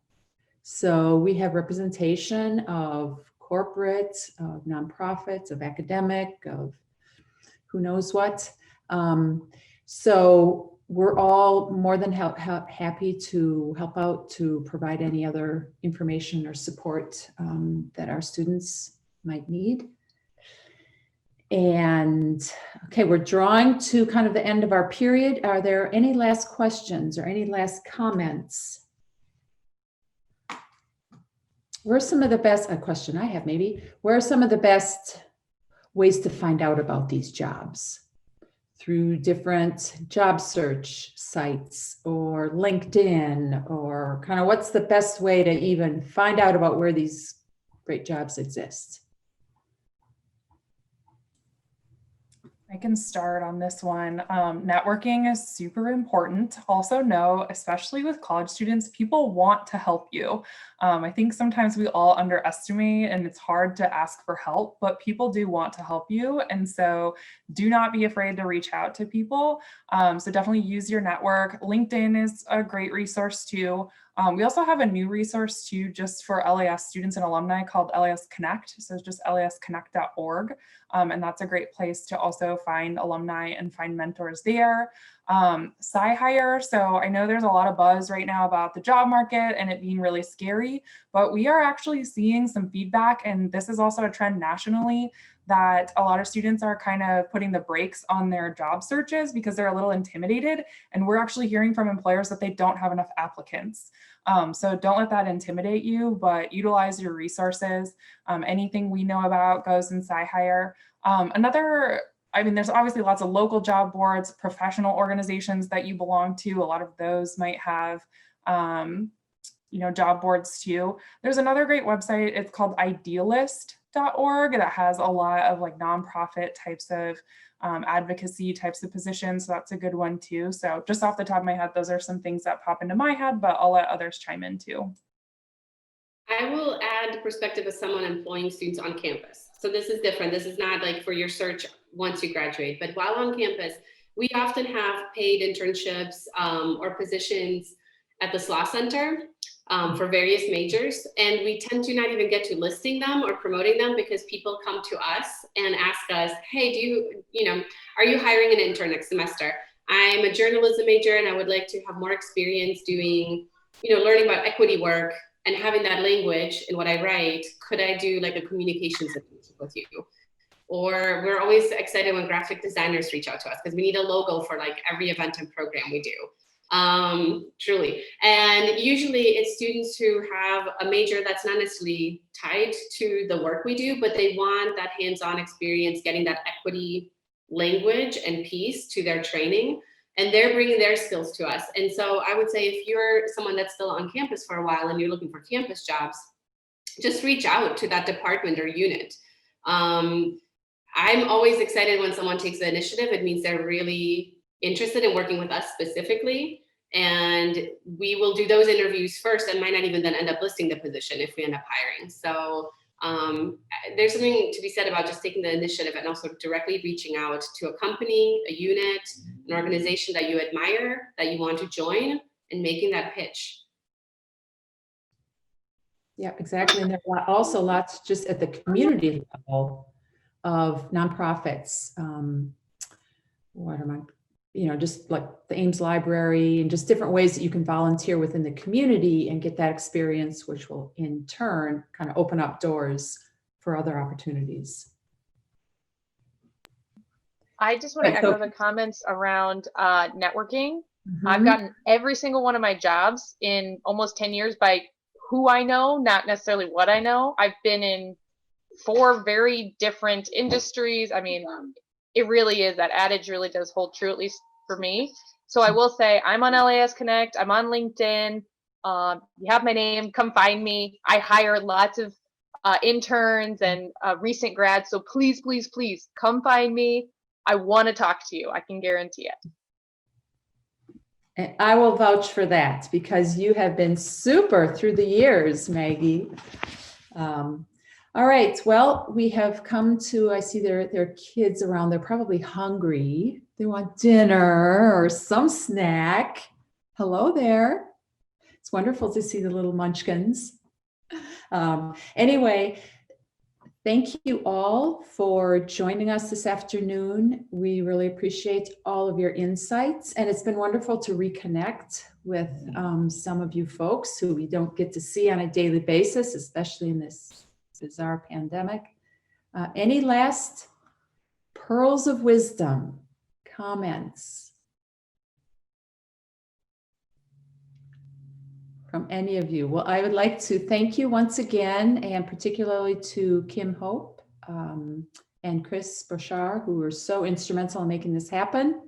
So we have representation of corporate, of nonprofits, of academic, of who knows what. So we're all more than happy to help out to provide any other information or support that our students might need. And okay, we're drawing to kind of the end of our period. Are there any last questions or any last comments? Where are some of the best, a question I have maybe, where are some of the best ways to find out about these jobs? Through different job search sites or LinkedIn, or kind of what's the best way to even find out about where these great jobs exist? I can start on this one. Networking is super important. Also know, especially with college students, people want to help you. I think sometimes we all underestimate and it's hard to ask for help, but people do want to help you. And so do not be afraid to reach out to people. So definitely use your network. LinkedIn is a great resource too. We also have a new resource too, just for LAS students and alumni called LAS Connect. So it's just lasconnect.org. And that's a great place to also find alumni and find mentors there. Sci-hire. So I know there's a lot of buzz right now about the job market and it being really scary, but we are actually seeing some feedback. And this is also a trend nationally that a lot of students are kind of putting the brakes on their job searches because they're a little intimidated. And we're actually hearing from employers that they don't have enough applicants. So don't let that intimidate you, but utilize your resources. Anything we know about goes in SciHire. There's obviously lots of local job boards, professional organizations that you belong to. A lot of those might have, job boards too. There's another great website. It's called idealist.org that has a lot of like nonprofit types of advocacy types of positions. So that's a good one too. So just off the top of my head, those are some things that pop into my head, but I'll let others chime in too. I will add the perspective of someone employing students on campus. So this is different. This is not like for your search once you graduate, but while on campus, we often have paid internships or positions at the SLA Center for various majors. And we tend to not even get to listing them or promoting them because people come to us and ask us, hey, are you hiring an intern next semester? I'm a journalism major and I would like to have more experience doing, learning about equity work and having that language in what I write. Could I do like a communications internship with you? Or we're always excited when graphic designers reach out to us because we need a logo for like every event and program we do. Truly. And usually it's students who have a major that's not necessarily tied to the work we do, but they want that hands-on experience, getting that equity language and piece to their training, and they're bringing their skills to us. And so I would say if you're someone that's still on campus for a while and you're looking for campus jobs, just reach out to that department or unit. I'm always excited when someone takes the initiative. It means they're really interested in working with us specifically, and we will do those interviews first and might not even then end up listing the position if we end up hiring. So there's something to be said about just taking the initiative and also directly reaching out to a company, a unit, an organization that you admire, that you want to join, and making that pitch. Yeah, exactly. And there are also lots just at the community level of nonprofits. Just like the Ames Library and just different ways that you can volunteer within the community and get that experience, which will in turn kind of open up doors for other opportunities. I just want to echo the comments around networking. I've gotten every single one of my jobs in almost 10 years by who I know, not necessarily what I know. I've been in 4 very different industries. I mean, it really is, that adage really does hold true, at least for me. So I will say I'm on LAS Connect, I'm on LinkedIn. You have my name, come find me. I hire lots of interns and recent grads. So please, please, please come find me. I want to talk to you. I can guarantee it. And I will vouch for that because you have been super through the years, Maggie. All right, well, we have come to, I see there are kids around, they're probably hungry. They want dinner or some snack. Hello there. It's wonderful to see the little munchkins. Anyway, thank you all for joining us this afternoon. We really appreciate all of your insights, and it's been wonderful to reconnect with some of you folks who we don't get to see on a daily basis, especially in this bizarre pandemic. Any last pearls of wisdom, comments from any of you? Well, I would like to thank you once again, and particularly to Kim Hope and Cris Broshar, who were so instrumental in making this happen.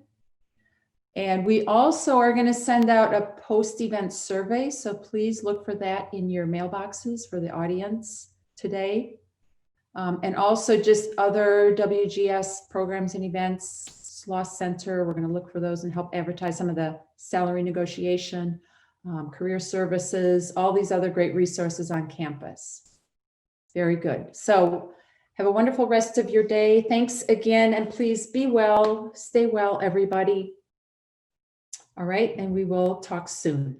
And we also are going to send out a post-event survey, so please look for that in your mailboxes for the audience today. And also just other WGS programs and events, SLA Center, we're going to look for those and help advertise some of the salary negotiation, career services, all these other great resources on campus. Very good. So have a wonderful rest of your day. Thanks again, and please be well, stay well, everybody. All right, and we will talk soon.